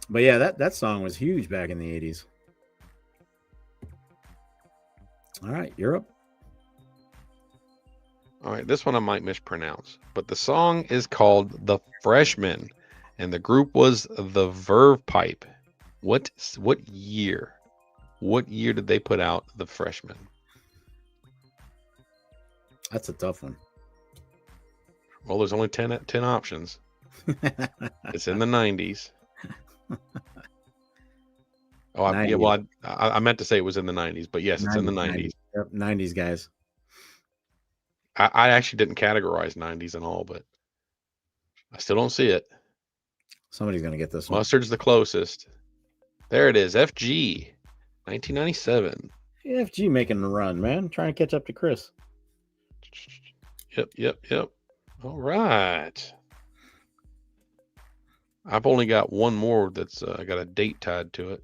But yeah, that song was huge back in the 80s. All right, you're up. All right, this one I might mispronounce, but the song is called The Freshman, and the group was the Verve Pipe. What year? What year did they put out The Freshman? That's a tough one. Well, there's only 10 options. It's in the 90s. Oh, yeah. Well, I meant to say it was in the 90s, but yes, it's in the 90s. Yep, 90s, guys. I actually didn't categorize 90s and all, but I still don't see it. Somebody's gonna get this one. Mustard's the closest. There it is. FG, 1997. FG making the run, man. Trying to catch up to Chris. Yep. All right. I've only got one more that's got a date tied to it.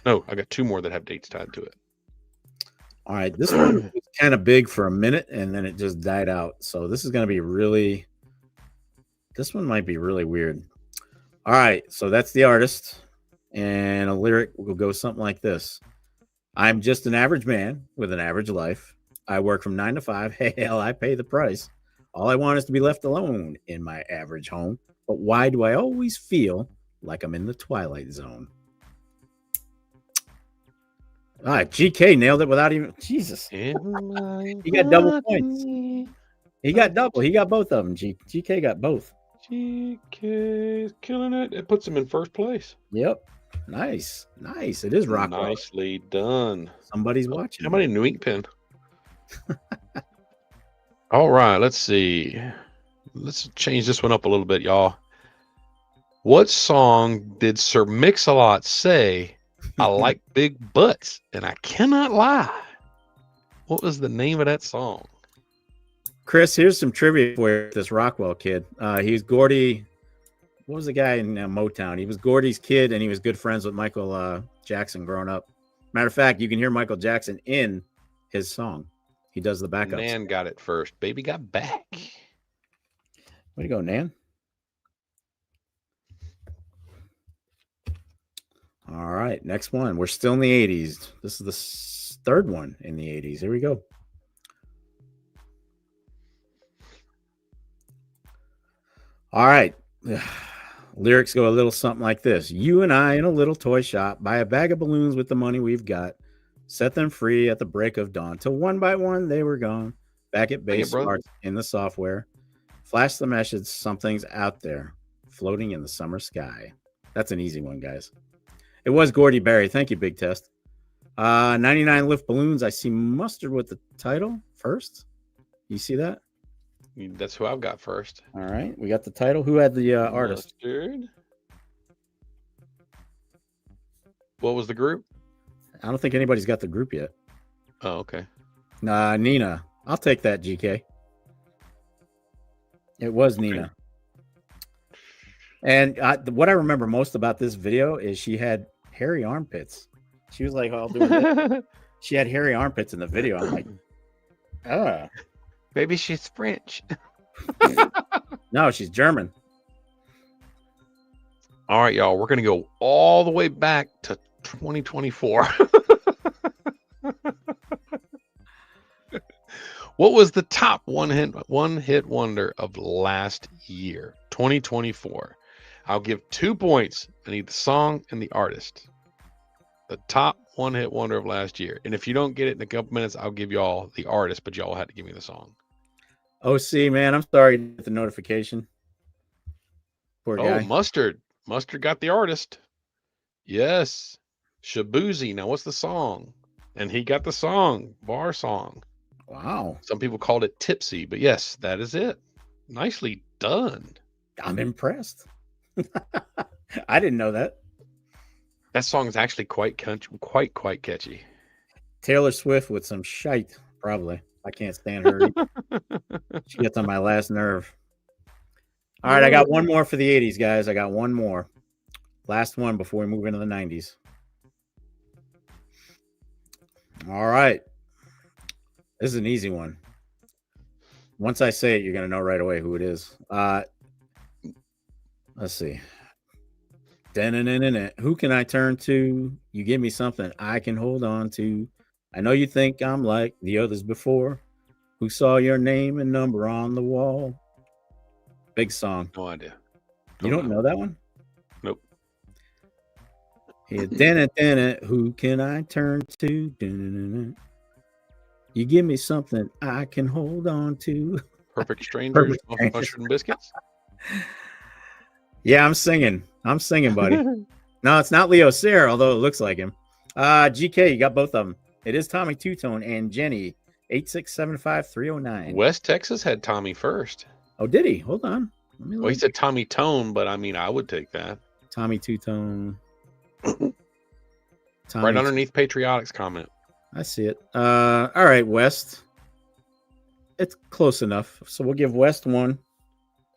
No, I got two more that have dates tied to it. All right, this one was kind of big for a minute, and then it just died out. So this is going to be really. This one might be really weird. All right, so that's the artist, and a lyric will go something like this: "I'm just an average man with an average life. I work from 9 to 5. Hell, I pay the price. All I want is to be left alone in my average home. But why do I always feel like I'm in the Twilight Zone?" All right, GK nailed it without even. Jesus. He got double points. He got double. He got both of them. GK got both. GK is killing it. It puts him in first place. Yep. Nice. It is Rockwell. Nicely done. Somebody's watching. How many new ink pen? All right, let's see. Let's change this one up a little bit, y'all. What song did Sir Mix-a-Lot say? I like big butts, and I cannot lie. What was the name of that song? Chris, here's some trivia for you. This Rockwell kid. He's Gordy. What was the guy in Motown? He was Gordy's kid, and he was good friends with Michael Jackson growing up. Matter of fact, you can hear Michael Jackson in his song. He does the backups. Nan got it first. Baby got back. Way to go, Nan. All right, next one. We're still in the 80s. This is the third one in the 80s. Here we go. All right. Lyrics go a little something like this. You and I in a little toy shop, buy a bag of balloons with the money we've got, set them free at the break of dawn. Till one by one they were gone. Back at base parts in the software. Flash the message, something's out there, floating in the summer sky. That's an easy one, guys. It was Gordy Berry. Thank you, Big Test. 99 Lift Balloons. I see Mustard with the title first. You see that? That's who I've got first. All right. We got the title. Who had the artist? Mustard. What was the group? I don't think anybody's got the group yet. Oh, okay. Nina. I'll take that, GK. It was Nina. And what I remember most about this video is she had hairy armpits. She was like all doing this. She had hairy armpits in the video. I'm like, maybe she's French. No, she's German. All right, y'all. We're going to go all the way back to 2024. What was the top one hit wonder of last year, 2024? I'll give 2 points. I need the song and the artist. The top one-hit wonder of last year. And if you don't get it in a couple minutes, I'll give y'all the artist, but y'all had to give me the song. OC, man, I'm sorry to get the notification. Poor Oh, guy. Mustard. Mustard got the artist. Yes. Shabuzi. Now, what's the song? And he got the song. Bar song. Wow. Some people called it Tipsy, but yes, that is it. Nicely done. I'm impressed. I didn't know that. That song is actually quite catchy. Taylor Swift with some shite, probably. I can't stand her. She gets on my last nerve. All right, I got one more for the 80s, guys. I got one more. Last one before we move into the 90s. All right. This is an easy one. Once I say it, you're going to know right away who it is. Let's see. Who can I turn to? You give me something I can hold on to. I know you think I'm like the others before, who saw your name and number on the wall. Big song. No idea. You don't know that one? Nope. Here, who can I turn to? You give me something I can hold on to. Perfect Strangers, Mustard and Biscuits. Yeah, I'm singing, buddy. No, it's not Leo Sayer, although it looks like him. GK, you got both of them. It is Tommy Two-Tone and Jenny, 8675309. West Texas had Tommy first. Oh, did he? Hold on. Well, he said Tommy Tone, but I mean, I would take that. Tommy Two-Tone. Right underneath Patriotic's comment. I see it. All right, West. It's close enough. So we'll give West one.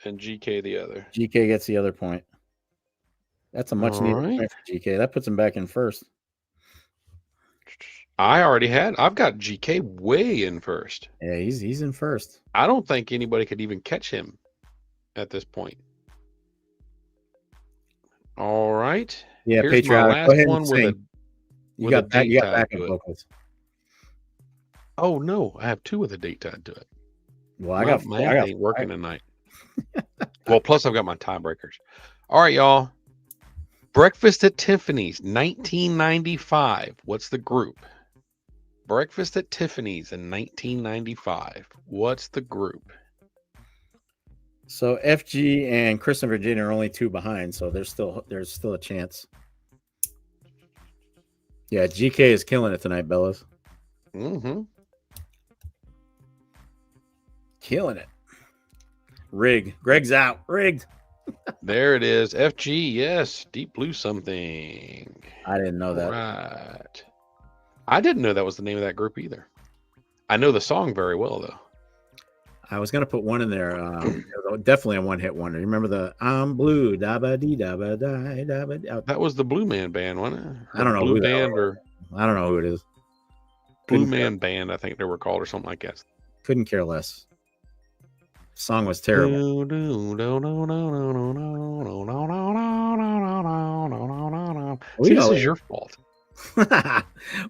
And GK the other. GK gets the other point. That's a much needed point for GK. That puts him back in first. I've got GK way in first. Yeah, he's in first. I don't think anybody could even catch him at this point. All right. Yeah, here's my last one with you got backup vocals. Oh no, I have two with a date tied to it. Well, I got ain't working tonight. Well, plus I've got my tiebreakers. All right, y'all. Breakfast at Tiffany's, 1995. What's the group? Breakfast at Tiffany's in 1995. What's the group? So FG and Chris and Virginia are only two behind, so there's still a chance. Yeah, GK is killing it tonight, Bellas. Mm-hmm. Killing it. Greg's out. Rigged. There it is. FG, yes. Deep Blue something. I didn't know that. Right. I didn't know that was the name of that group either. I know the song very well, though. I was going to put one in there. Definitely a one-hit wonder. You remember the I'm blue, da-ba-dee, da-ba-die, da-ba-dee. That was the Blue Man Band, wasn't it? I don't know Blue who Band or I don't know who it is. Blue Man Band, I think they were called, or something like that. Couldn't care less. Song was terrible. See, this is your fault.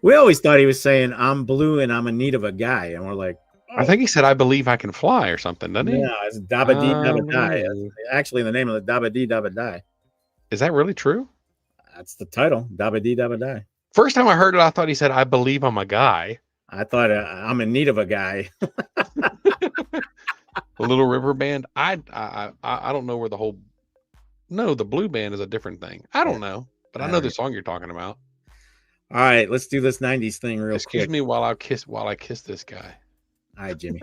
We always thought he was saying I'm blue and I'm in need of a guy, and we're like, oh. I think he said I believe I can fly or something, doesn't he? Yeah, it's Dabba Dee Dabba Die. Actually, the name of the Dabba Dee Dabba Die. Is that really true? That's the title, Dabba Dee Dabba Die. First time I heard it, I thought he said I believe I'm a guy. I thought I'm in need of a guy. The Little River Band. I don't know where the whole. No, the Blue Band is a different thing. I don't know, but I know the song you're talking about. All right, let's do this 90s thing real quick. Excuse me while I kiss this guy. All right, Jimmy.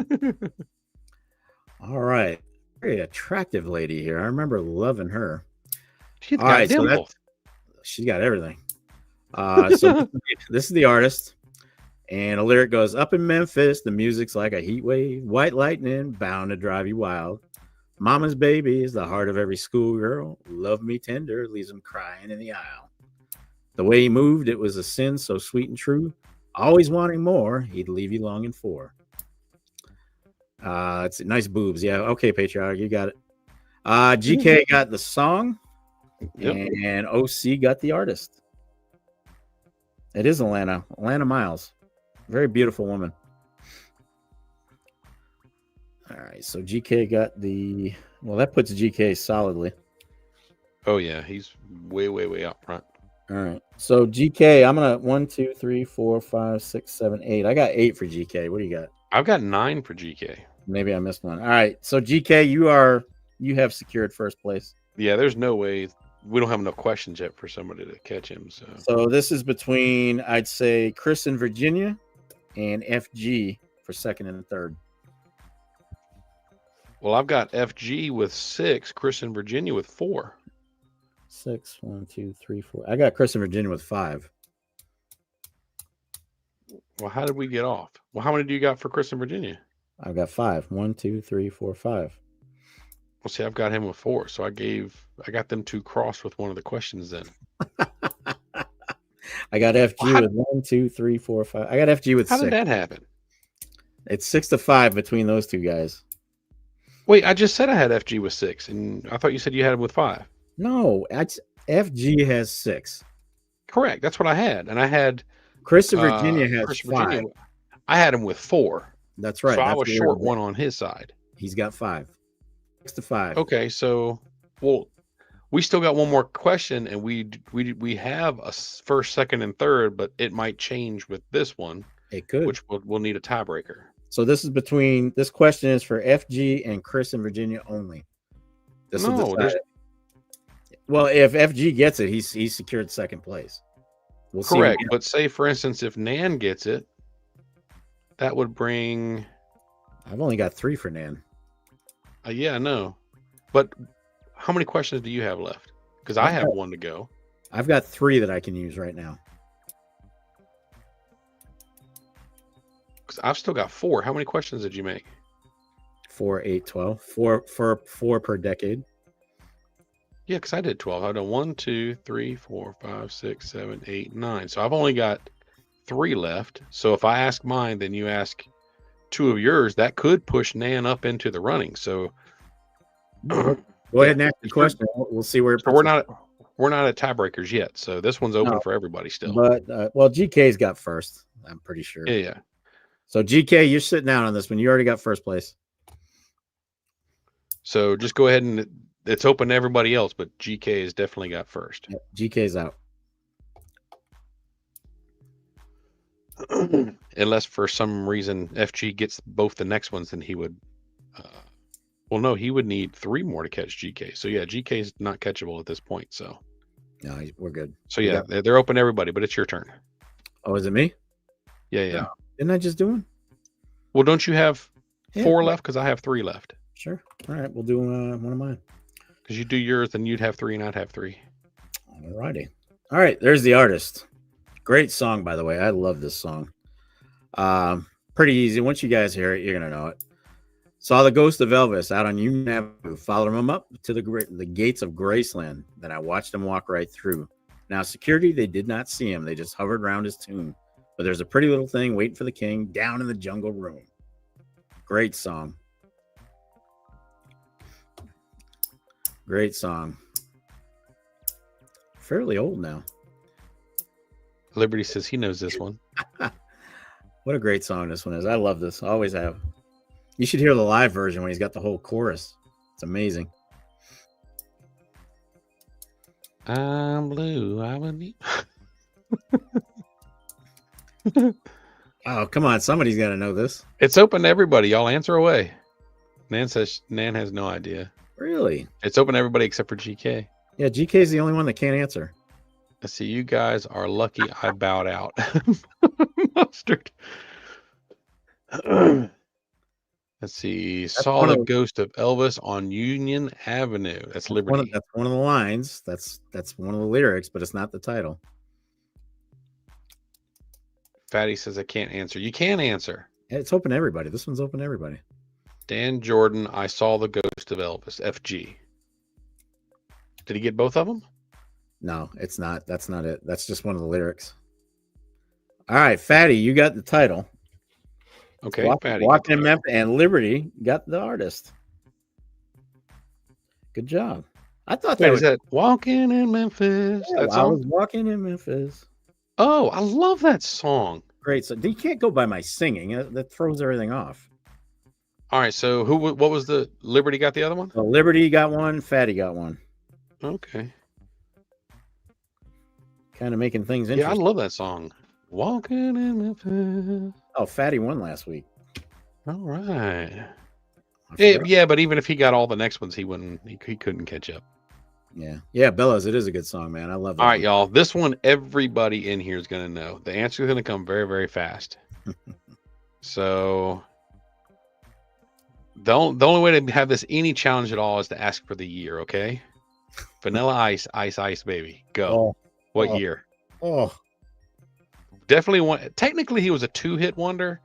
All right. Very attractive lady here. I remember loving her. She's got dimples. She's got everything. So this is the artist. And a lyric goes, up in Memphis, the music's like a heat wave, white lightning bound to drive you wild. Mama's baby is the heart of every schoolgirl. Love me tender, leaves him crying in the aisle. The way he moved, it was a sin so sweet and true. Always wanting more, he'd leave you longing for. It's nice boobs. Yeah, okay, Patriarch, you got it. GK got the song, and OC got the artist. It is Alana Miles. Very beautiful woman. All right, so GK got that puts GK solidly. Oh yeah, he's way up front. All right. So GK, I'm gonna 1, 2, 3, 4, 5, 6, 7, 8. I got 8 for GK. What do you got? I've got 9 for GK. Maybe I missed one. All right. So GK, you have secured first place. Yeah, there's no way we don't have enough questions yet for somebody to catch him. So this is between, I'd say, Chris and Virginia and FG for second and third. Well, I've got FG with 6, Chris and Virginia with 4. 6, 1, 2, 3, 4. I got Chris and Virginia with 5. Well, how did we get off? Well, how many do you got for Chris and Virginia? I've got 5. 1, 2, 3, 4, 5. Well, see, I've got him with 4, so I got them 2 crossed with one of the questions then. I got FG with 1, 2, 3, 4, 5. I got FG with 6. How did that happen? It's 6-5 between those two guys. Wait, I just said I had FG with 6, and I thought you said you had him with 5. No, FG has 6. Correct. That's what I had, and I had Chris and Virginia has Chris 5. Virginia, I had him with 4. That's right. So I was short one on his side. He's got 5. 6-5. Okay, so we still got one more question, and we have a first, second, and third, but it might change with this one. It could, which we'll need a tiebreaker. So this question is for FG and Chris and Virginia only. Well, if FG gets it, he's secured second place. We'll correct, but say for instance, if Nan gets it, that would bring. I've only got 3 for Nan. Yeah, I know, but how many questions do you have left? Because I have 1 to go. I've got 3 that I can use right now. Because I've still got 4. How many questions did you make? 4, 8, 12. 4 per decade. Yeah, because I did 12. I've done 1, 2, 3, 4, 5, 6, 7, 8, 9. So I've only got 3 left. So if I ask mine, then you ask 2 of yours. That could push Nan up into the running. So go ahead and ask the question. We'll see where. So we're not at tiebreakers yet. So this one's open for everybody still. But GK's got first. I'm pretty sure. Yeah. So GK, you're sitting down on this one. You already got first place. So just go ahead and it's open to everybody else, but GK has definitely got first. Yep, GK's out. Unless for some reason FG gets both the next ones, then he would. Well, no, he would need 3 more to catch GK. So yeah, GK is not catchable at this point. So no, we're good. So yeah, they're open to everybody, but it's your turn. Oh, is it me? Yeah. No. Didn't I just do one? Well, don't you have 4 left? Because I have 3 left. Sure. All right, we'll do one of mine. Because you do yours, then you'd have 3 and I'd have 3. All righty. All right, there's the artist. Great song, by the way. I love this song. Pretty easy. Once you guys hear it, you're going to know it. Saw the ghost of Elvis out on Union Avenue. Followed him up to the gates of Graceland. Then I watched him walk right through. Now, security, they did not see him. They just hovered around his tomb. But there's a pretty little thing waiting for the king down in the jungle room. Great song. Great song. Fairly old now. Liberty says he knows this one. What a great song this one is. I love this. I always have. You should hear the live version when he's got the whole chorus. It's amazing. I'm blue. I would need. Oh, come on. Somebody's got to know this. It's open to everybody. Y'all answer away. Nan says Nan has no idea. Really? It's open to everybody except for GK. Yeah, GK is the only one that can't answer. Let's see. You guys are lucky I bowed out. Mustard. Let's see. Saw the ghost of Elvis on Union Avenue. That's Liberty. That's one of the lines. That's one of the lyrics, but it's not the title. Fatty says I can't answer. You can answer. It's open to everybody. This one's open to everybody. Dan Jordan, I saw the ghost of Elvis. FG. Did he get both of them? No, it's not. That's not it. That's just one of the lyrics. All right, Fatty, you got the title. Okay, Fatty. Walking in Memphis, and Liberty got the artist. Good job. I thought that was Walking in Memphis. Yeah, I was walking in Memphis. Oh, I love that song. Great. So you can't go by my singing. That throws everything off. All right. So what was the Liberty got the other one? Well, Liberty got one. Fatty got one. Okay. kind of making things Yeah, I interesting. love that song. Walking in the path. Oh, Fatty won last week. All right. I forgot. Yeah, but even if he got all the next ones, he wouldn't. He couldn't catch up. Yeah, Bellows. It is a good song, man. I love that. All right, y'all. This one, everybody in here is going to know. The answer is going to come very, very fast. So the only way to have this any challenge at all is to ask for the year. Okay. Vanilla Ice, Ice Ice Baby. Go. What year? Oh, Definitely one. Technically, he was a 2-hit wonder,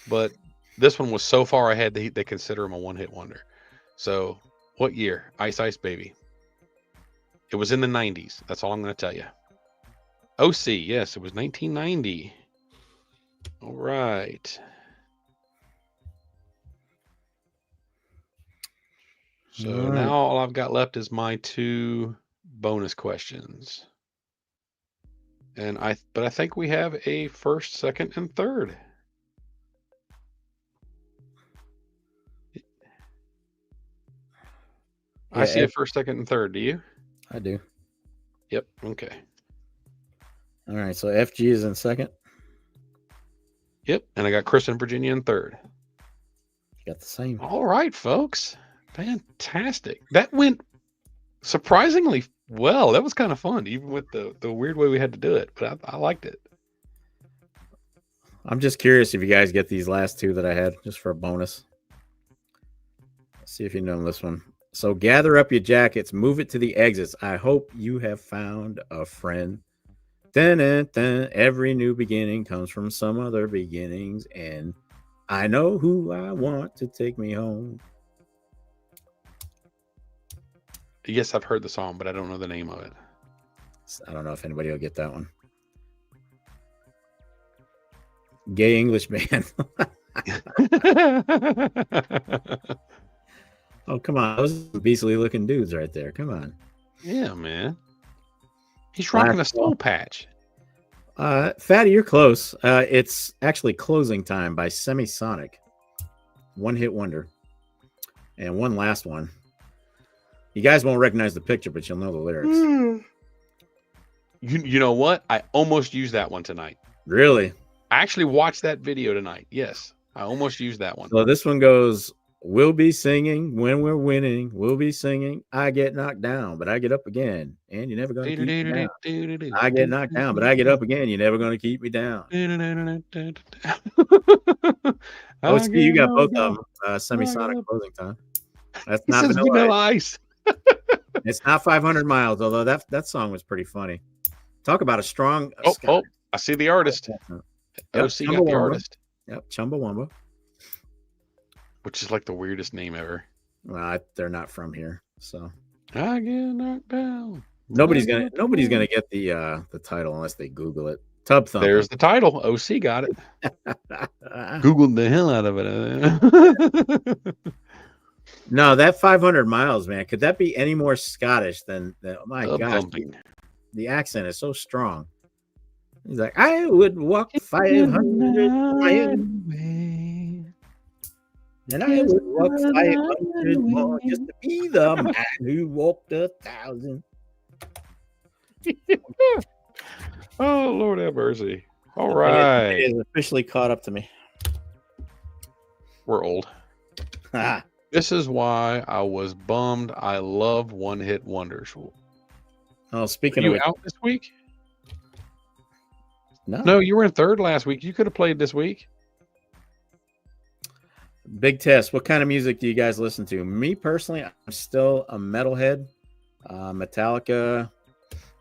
but this one was so far ahead that they consider him a 1-hit wonder. So, what year? Ice Ice Baby. It was in the 90s. That's all I'm going to tell you. OC, yes, it was 1990. All right. So all right. now all I've got left is my 2 bonus questions. But I think we have a first, second, and third. I see a first, second, and third. Do you? I do. Yep. Okay. All right. So FG is in second. Yep. And I got Chris and Virginia in third. You got the same. All right, folks. Fantastic. That went surprisingly well. That was kind of fun, even with the weird way we had to do it. But I liked it. I'm just curious if you guys get these last 2 that I had just for a bonus. Let's see if you know this one. So gather up your jackets, move it to the exits. I hope you have found a friend. Dun, dun, dun. Every new beginning comes from some other beginnings, and I know who I want to take me home. Yes, I've heard the song, but I don't know the name of it. I don't know if anybody will get that one. Gay English band. Oh, come on. Those beastly looking dudes right there. Come on. Yeah, man. He's rocking a soul patch. Fatty, you're close. It's actually Closing Time by Semisonic. 1-hit wonder. And one last one. You guys won't recognize the picture, but you'll know the lyrics. You know what? I almost used that one tonight. Really? I actually watched that video tonight. Yes, I almost used that one. So this one goes, we'll be singing when we're winning. We'll be singing. I get knocked down, but I get up again. And you're never going to keep me down. I get knocked down, but I get up again. You're never going to keep me down. Oh, see, you got both of them. Semisonic Closing Time. That's not Vanilla Ice. It's not 500 Miles, although that song was pretty funny. Talk about a strong. Oh, I see the artist. Yep, OC got the artist. Yep, Chumbawamba. Which is like the weirdest name ever. Well, they're not from here, so I get knocked down. Nobody's gonna get the title unless they Google it. Tub Thumper. There's the title. OC got it. Googled the hell out of it. No, that 500 Miles, man. Could that be any more Scottish than my gosh? The accent is so strong. He's like, I would walk 500 miles, and I would walk 500 more just to be the man who walked 1,000. Oh, Lord have mercy. All right. It is officially caught up to me. We're old. This is why I was bummed. I love one-hit wonders. Oh, speaking of you out this week? No, you were in third last week. You could have played this week. Big test. What kind of music do you guys listen to? Me personally, I'm still a metalhead. Metallica,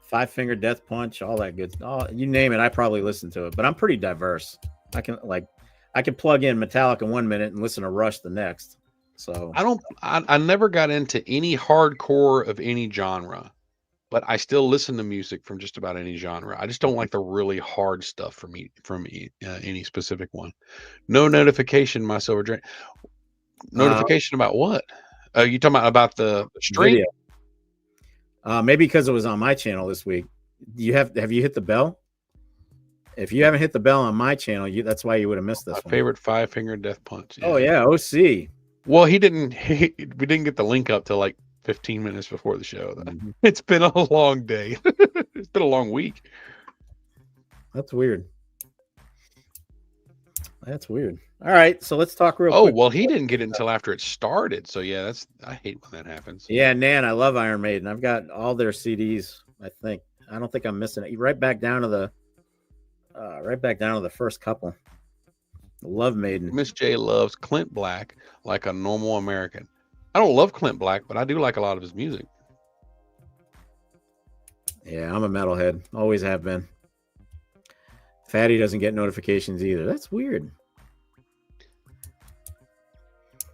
Five Finger Death Punch, all that good. You name it, I probably listen to it. But I'm pretty diverse. I can plug in Metallica 1 minute and listen to Rush the next. So I never got into any hardcore of any genre, but I still listen to music from just about any genre. I just don't like the really hard stuff from any specific one. No notification, my silver drink. Notification about what? You talking about the stream? Maybe because it was on my channel this week. Have you hit the bell? If you haven't hit the bell on my channel, that's why you would have missed this. My favorite Five Finger Death Punch. Yeah. Oh yeah, OC. Well, we didn't get the link up till like 15 minutes before the show. Mm-hmm. It's been a long day. It's been a long week. That's weird. That's weird. All right, so let's talk real Oh, quick. well, he didn't get it until after it started. So yeah, I hate when that happens. Yeah, Nan, I love Iron Maiden. I've got all their CDs. I don't think I'm missing it. Right back down to the first couple. Love Maiden. Miss J loves Clint Black like a normal American. I don't love Clint Black, but I do like a lot of his music. Yeah, I'm a metalhead. Always have been. Fatty doesn't get notifications either. That's weird.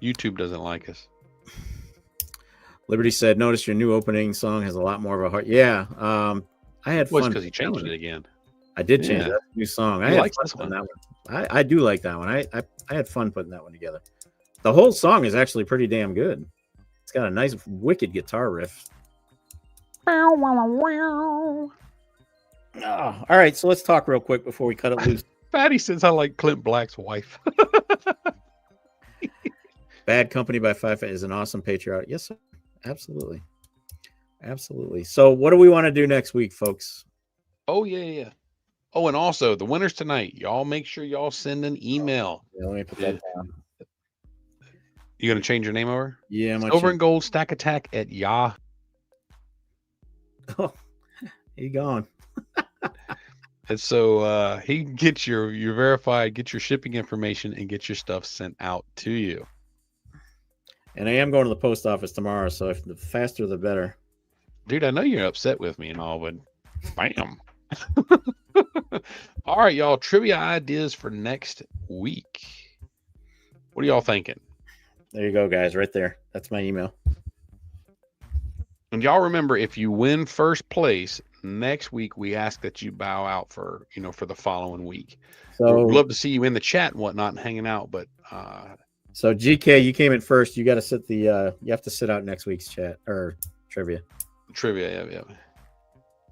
YouTube doesn't like us. Liberty said, "Notice your new opening song has a lot more of a heart." Yeah, I had fun because he changed it again. I did change that new song. I had like fun this one. that one. I do like that one. I had fun putting that one together. The whole song is actually pretty damn good. It's got a nice, wicked guitar riff. Oh, all right, so let's talk real quick before we cut it loose. Fatty says I like Clint Black's wife. Bad Company by Five is an awesome patriotic. Yes, sir. Absolutely. Absolutely. So what do we want to do next week, folks? Oh, yeah. Oh, and also the winners tonight. Y'all make sure y'all send an email. Yeah, let me put that down. You going to change your name over? Yeah. Silver and Gold Stack Attack at Yahoo. Oh, he gone. And so he can get your verified, get your shipping information, and get your stuff sent out to you. And I am going to the post office tomorrow, so if the faster the better. Dude, I know you're upset with me and all, but bam. All right, y'all. Trivia ideas for next week. What are y'all thinking? There you go, guys. Right there. That's my email. And y'all remember, if you win first place next week, we ask that you bow out for the following week. So we'd love to see you in the chat and whatnot and hanging out. But so GK, you came in first. You got to sit you have to sit out next week's chat or trivia. Yeah.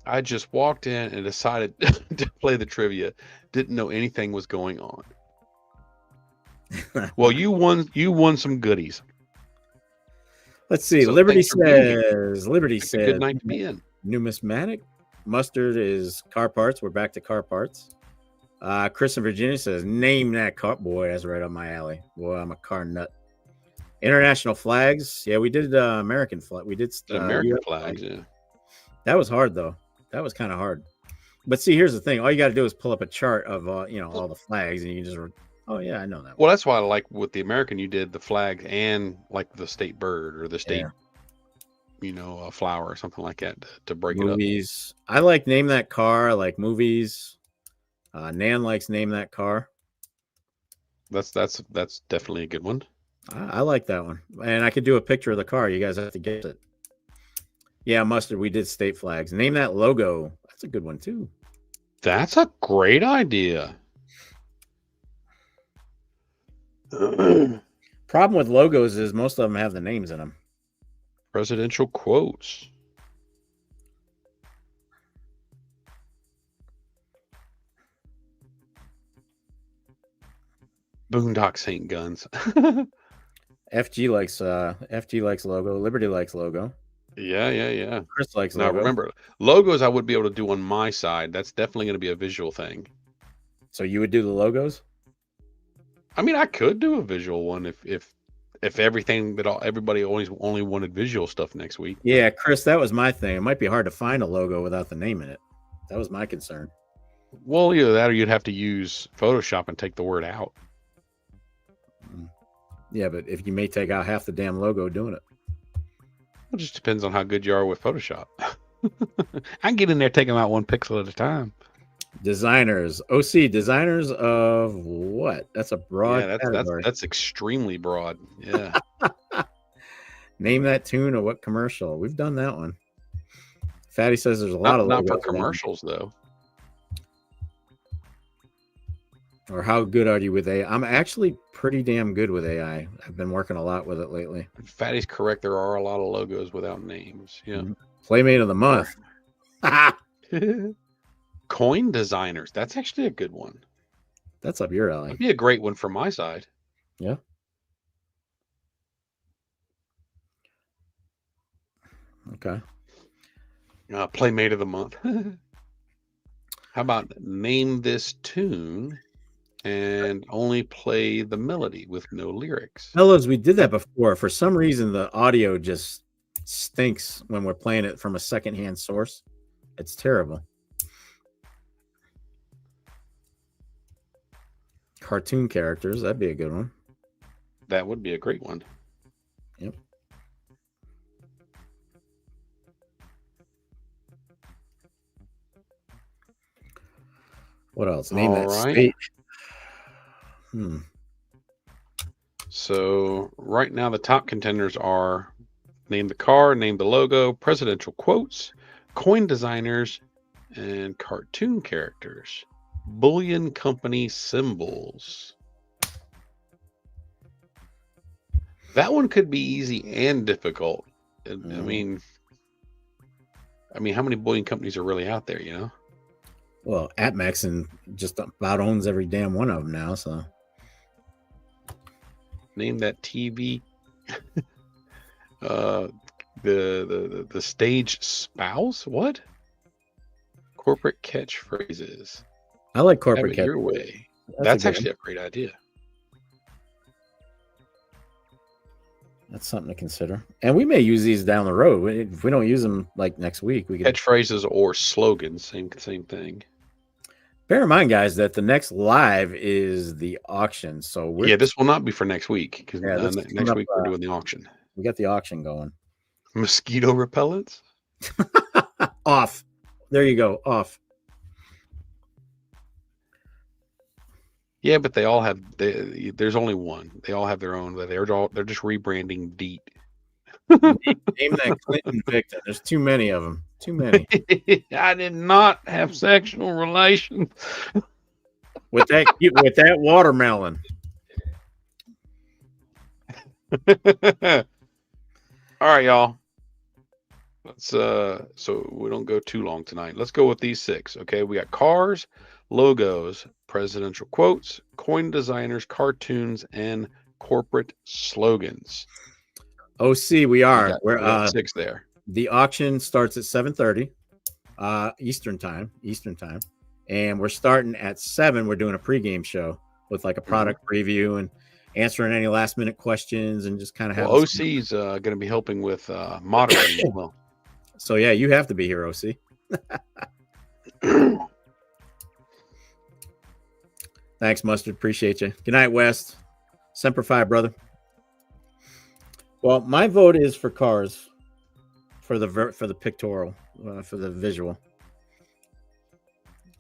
I just walked in and decided to play the trivia. Didn't know anything was going on. Well, you won some goodies. Let's see. So Liberty says. Good night to be in. Numismatic. Mustard is car parts. We're back to car parts. Chris in Virginia says, "Name that car." Boy, that's right up my alley. Boy, I'm a car nut. International flags. Yeah, we did American flag. We did American flags. Yeah, that was hard though. That was kind of hard. But see, here's the thing. All you got to do is pull up a chart of all the flags, and you can just. Oh yeah, I know that. Well, that's why I like with the American, you did the flag and like the state bird or the state, flower or something like that to break movies. It up. I like Name That Car. I like movies. Nan likes Name That Car. That's definitely a good one. I like that one, and I could do a picture of the car. You guys have to get it. Yeah, Mustard. We did state flags. Name That Logo. That's a good one too. That's a great idea. Problem with logos is most of them have the names in them. Presidential quotes. Boondocks ain't guns. FG likes logo. Liberty likes logo. Yeah. Chris likes logo. Now remember, logos I would be able to do on my side. That's definitely going to be a visual thing. So you would do the logos? I mean, I could do a visual one if everything that everybody only wanted visual stuff next week. Yeah, Chris, that was my thing. It might be hard to find a logo without the name in it. That was my concern. Well, either that or you'd have to use Photoshop and take the word out. Yeah, but if you may take out half the damn logo doing it. It just depends on how good you are with Photoshop. I can get in there, take them out one pixel at a time. Designers, OC designers of what? That's a broad. Yeah, that's extremely broad. Yeah. Name that tune or what commercial? We've done that one. Fatty says there's a lot of not for commercials though. Or how good are you with AI? I'm actually pretty damn good with AI. I've been working a lot with it lately. Fatty's correct. There are a lot of logos without names. Yeah. Playmate of the month. Coin designers. That's actually a good one. That's up your alley. That'd be a great one from my side. Yeah. Okay. Playmate of the month. How about name this tune and only play the melody with no lyrics? Fellas, we did that before. For some reason, the audio just stinks when we're playing it from a secondhand source. It's terrible. Cartoon characters, that'd be a good one. That would be a great one. Yep. What else? Name that state. So right now the top contenders are name the car, name the logo, presidential quotes, coin designers, and cartoon characters. Bullion company symbols. That one could be easy and difficult. I mean, how many bullion companies are really out there, you know? Well, APMEX and just about owns every damn one of them now, so. Name that TV. The stage spouse? What? Corporate catchphrases. I like corporate catchphrases. Your way. That's actually a great idea. That's something to consider. And we may use these down the road. If we don't use them like next week, we can catchphrases or slogans, same thing. Bear in mind, guys, that the next live is the auction. So this will not be for next week because next week we're doing the auction. We got the auction going. Mosquito repellents? Off. There you go. Off. Yeah, but they all have. There's only one. They all have their own. They're just rebranding DEET. Name that Clinton victim. There's too many of them. Too many. I did not have sexual relations with that watermelon. All right, y'all. Let's so we don't go too long tonight. Let's go with these 6. Okay, we got cars, logos, presidential quotes, coin designers, cartoons, and corporate slogans. OC, we're 6 there. The auction starts at 7:30 Eastern time, and we're starting at 7. We're doing a pregame show with like a product preview and answering any last minute questions and just kind of having. OC's going to be helping with moderating as well. So yeah, you have to be here, OC. Thanks, Mustard. Appreciate you. Good night, West. Semper Fi, brother. Well, my vote is for cars, for the pictorial, for the visual.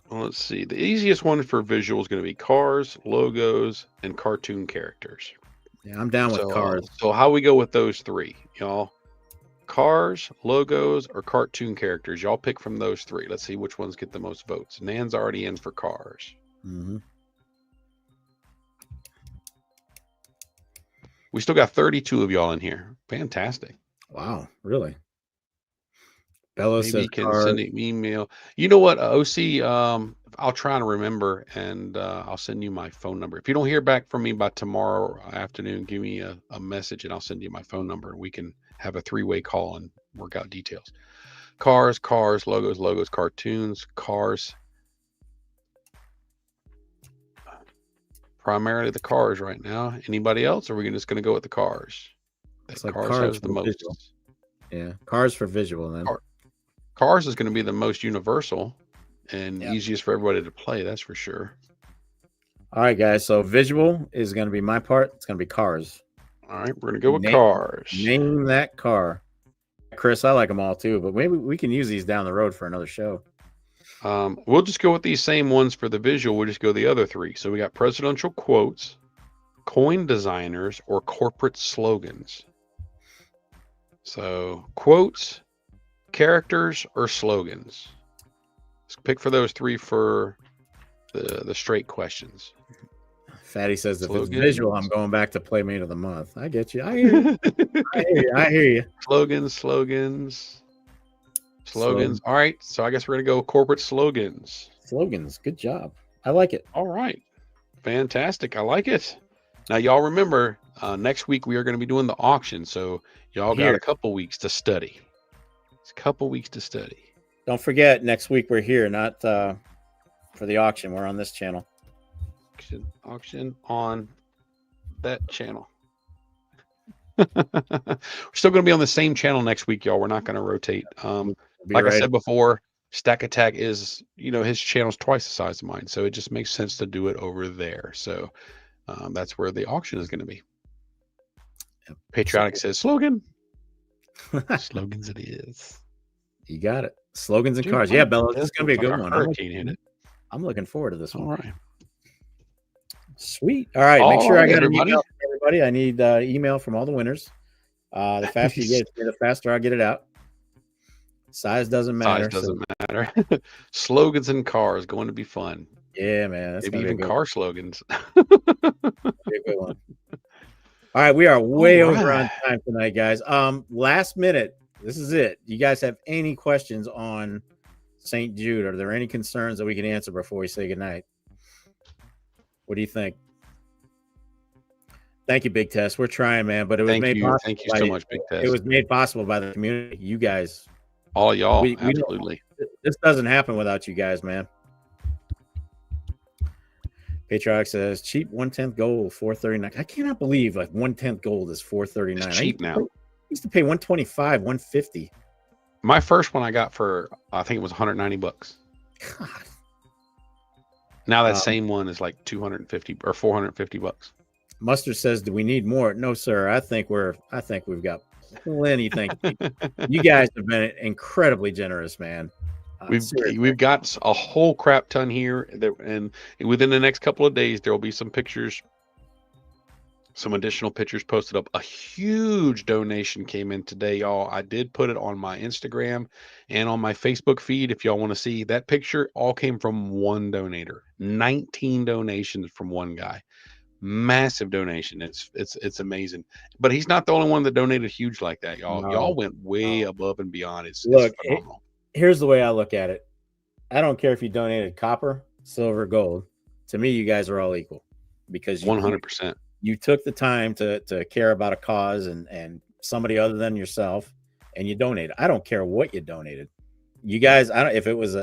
Well, let's see. The easiest one for visual is going to be cars, logos, and cartoon characters. Yeah, I'm down with cars. So how we go with those 3, y'all? Cars, logos, or cartoon characters? Y'all pick from those 3. Let's see which ones get the most votes. Nan's already in for cars. Mm-hmm. We still got 32 of y'all in here. Fantastic. Wow, really? Bella says can send an email. You know what, OC? I'll try to remember, and I'll send you my phone number. If you don't hear back from me by tomorrow afternoon, give me a message, and I'll send you my phone number, and we can have a 3-way call and work out details. Cars, logos, cartoons, cars. Primarily the cars right now. Anybody else? Or are we just going to go with the cars? Like cars has the most. Visual. Yeah, cars for visual then. Cars is going to be the most universal and easiest for everybody to play. That's for sure. All right, guys. So visual is going to be my part. It's going to be cars. All right, we're going to go with cars. Name that car. Chris, I like them all too, but maybe we can use these down the road for another show. We'll just go with these same ones for the visual. We'll just go the other 3. So we got presidential quotes, coin designers, or corporate slogans. So quotes, characters, or slogans. Let's pick for those 3 for the straight questions. Fatty says slogans. If it's visual, I'm going back to Playmate of the Month. I get you. I hear you. I hear you. Slogans. All right. So I guess we're going to go corporate slogans. Good job. I like it. All right. Fantastic. I like it. Now, y'all remember, next week we are going to be doing the auction. So y'all got a couple weeks to study. It's a couple weeks to study. Don't forget, next week we're here, not for the auction. We're on this channel. Auction on that channel. We're still going to be on the same channel next week, y'all. We're not going to rotate. Like I said before, Stack Attack is, his channel's twice the size of mine, so it just makes sense to do it over there. So that's where the auction is going to be. Patriotic says slogan. Slogans it is. You got it. Slogans and cars. Yeah, Bella, this is going to be a good one. I'm looking forward to this one. All right. Sweet. All right. Make sure I got an email from everybody. I need email from all the winners. The faster you get it, the faster I get it out. Size doesn't matter. Matter. Slogans and cars going to be fun. Yeah, man. That's maybe even car slogans. Be a good one. All right, we are way over on time tonight, guys. Last minute. This is it. You guys have any questions on St. Jude? Are there any concerns that we can answer before we say goodnight? What do you think? Thank you, Big Test. We're trying, man, but it was made possible. Thank you so much, Big Test. It was made possible by the community. You guys. All y'all. Absolutely. This doesn't happen without you guys, man. Patriotic says cheap 1/10 gold, $439. I cannot believe like 1/10 gold is $439. It's cheap now. I used to pay $125, $150. My first one I got for I think it was $190. God. Now that same one is like $250 or $450. Mustard says, "Do we need more?" No, sir. I think we've got plenty. Thank you. You guys have been incredibly generous, man. We've got a whole crap ton here, and within the next couple of days there will be some pictures, some additional pictures posted up. A huge donation came in today, y'all. I did put it on my Instagram and on my Facebook feed. If y'all want to see that picture, all came from one donator. 19 donations from one guy. Massive donation. It's amazing. But he's not the only one that donated huge like that, y'all. No. Y'all went way above and beyond. It's phenomenal. Here's the way I look at it. I don't care if you donated copper, silver, gold. To me, you guys are all equal because 100%. You took the time to care about a cause and somebody other than yourself, and you donated. I don't care what you donated. You guys, if it was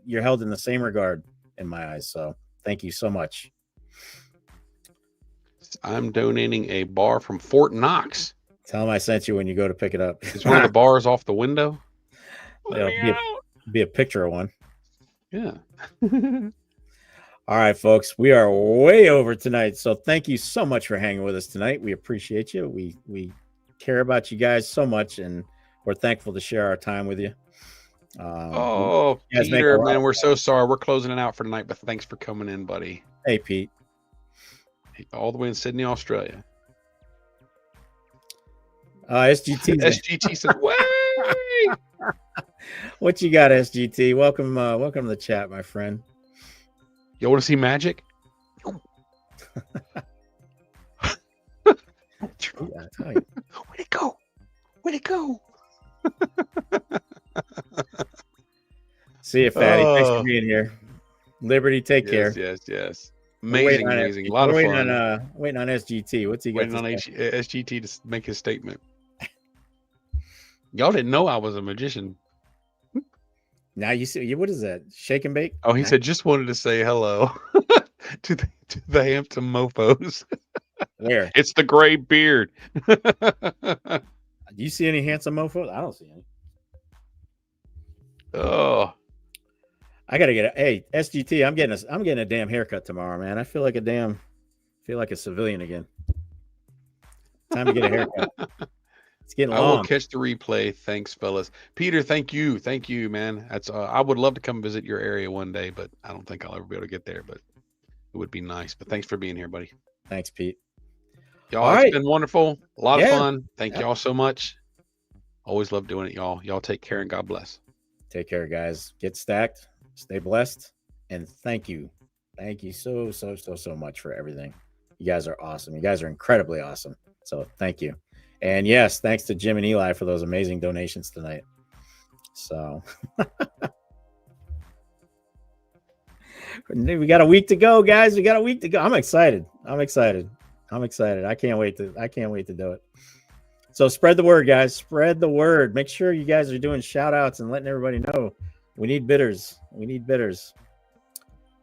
you're held in the same regard in my eyes. So thank you so much. I'm donating a bar from Fort Knox. Tell them I sent you when you go to pick it up. It's one of the bars off the window. Be a picture of one. Yeah. All right, folks, we are way over tonight. So thank you so much for hanging with us tonight. We appreciate you. We care about you guys so much, and we're thankful to share our time with you. Peter, man, we're so sorry. We're closing it out for tonight, but thanks for coming in, buddy. Hey, Pete. All the way in Sydney, Australia. SGT said, "Way." What you got, SGT? Welcome to the chat, my friend. You want to see magic? Where'd it go? Where'd it go? See you, Fatty. Thanks for being here. Liberty, take care. Yes. Amazing. A lot of fun. Waiting on SGT. What's he got? Waiting on SGT to make his statement. Y'all didn't know I was a magician. Now you see, what is that? Shake and bake? Oh, he said, just wanted to say hello to the Hampton mofos. Where? It's the gray beard. Do you see any handsome mofos? I don't see any. Oh, I gotta get hey SGT. I'm getting a damn haircut tomorrow, man. I feel like a civilian again. Time to get a haircut. It's getting long. I will catch the replay. Thanks, fellas. Peter, thank you, man. That's I would love to come visit your area one day, but I don't think I'll ever be able to get there. But it would be nice. But thanks for being here, buddy. Thanks, Pete. Y'all, it's been wonderful. A lot of fun. Thank y'all so much. Always love doing it, y'all. Y'all take care and God bless. Take care, guys. Get stacked. Stay blessed. And thank you. Thank you so much for everything. You guys are awesome. You guys are incredibly awesome. So thank you. And yes, thanks to Jim and Eli for those amazing donations tonight. So we got a week to go, guys. We got a week to go. I'm excited. I can't wait to do it. So spread the word, guys. Spread the word. Make sure you guys are doing shout outs and letting everybody know. We need bidders.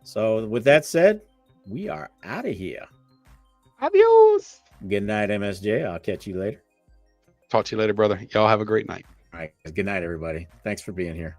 So with that said, we are out of here. Adios. Good night, MSJ. I'll catch you later. Talk to you later, brother. Y'all have a great night. All right. Good night, everybody. Thanks for being here.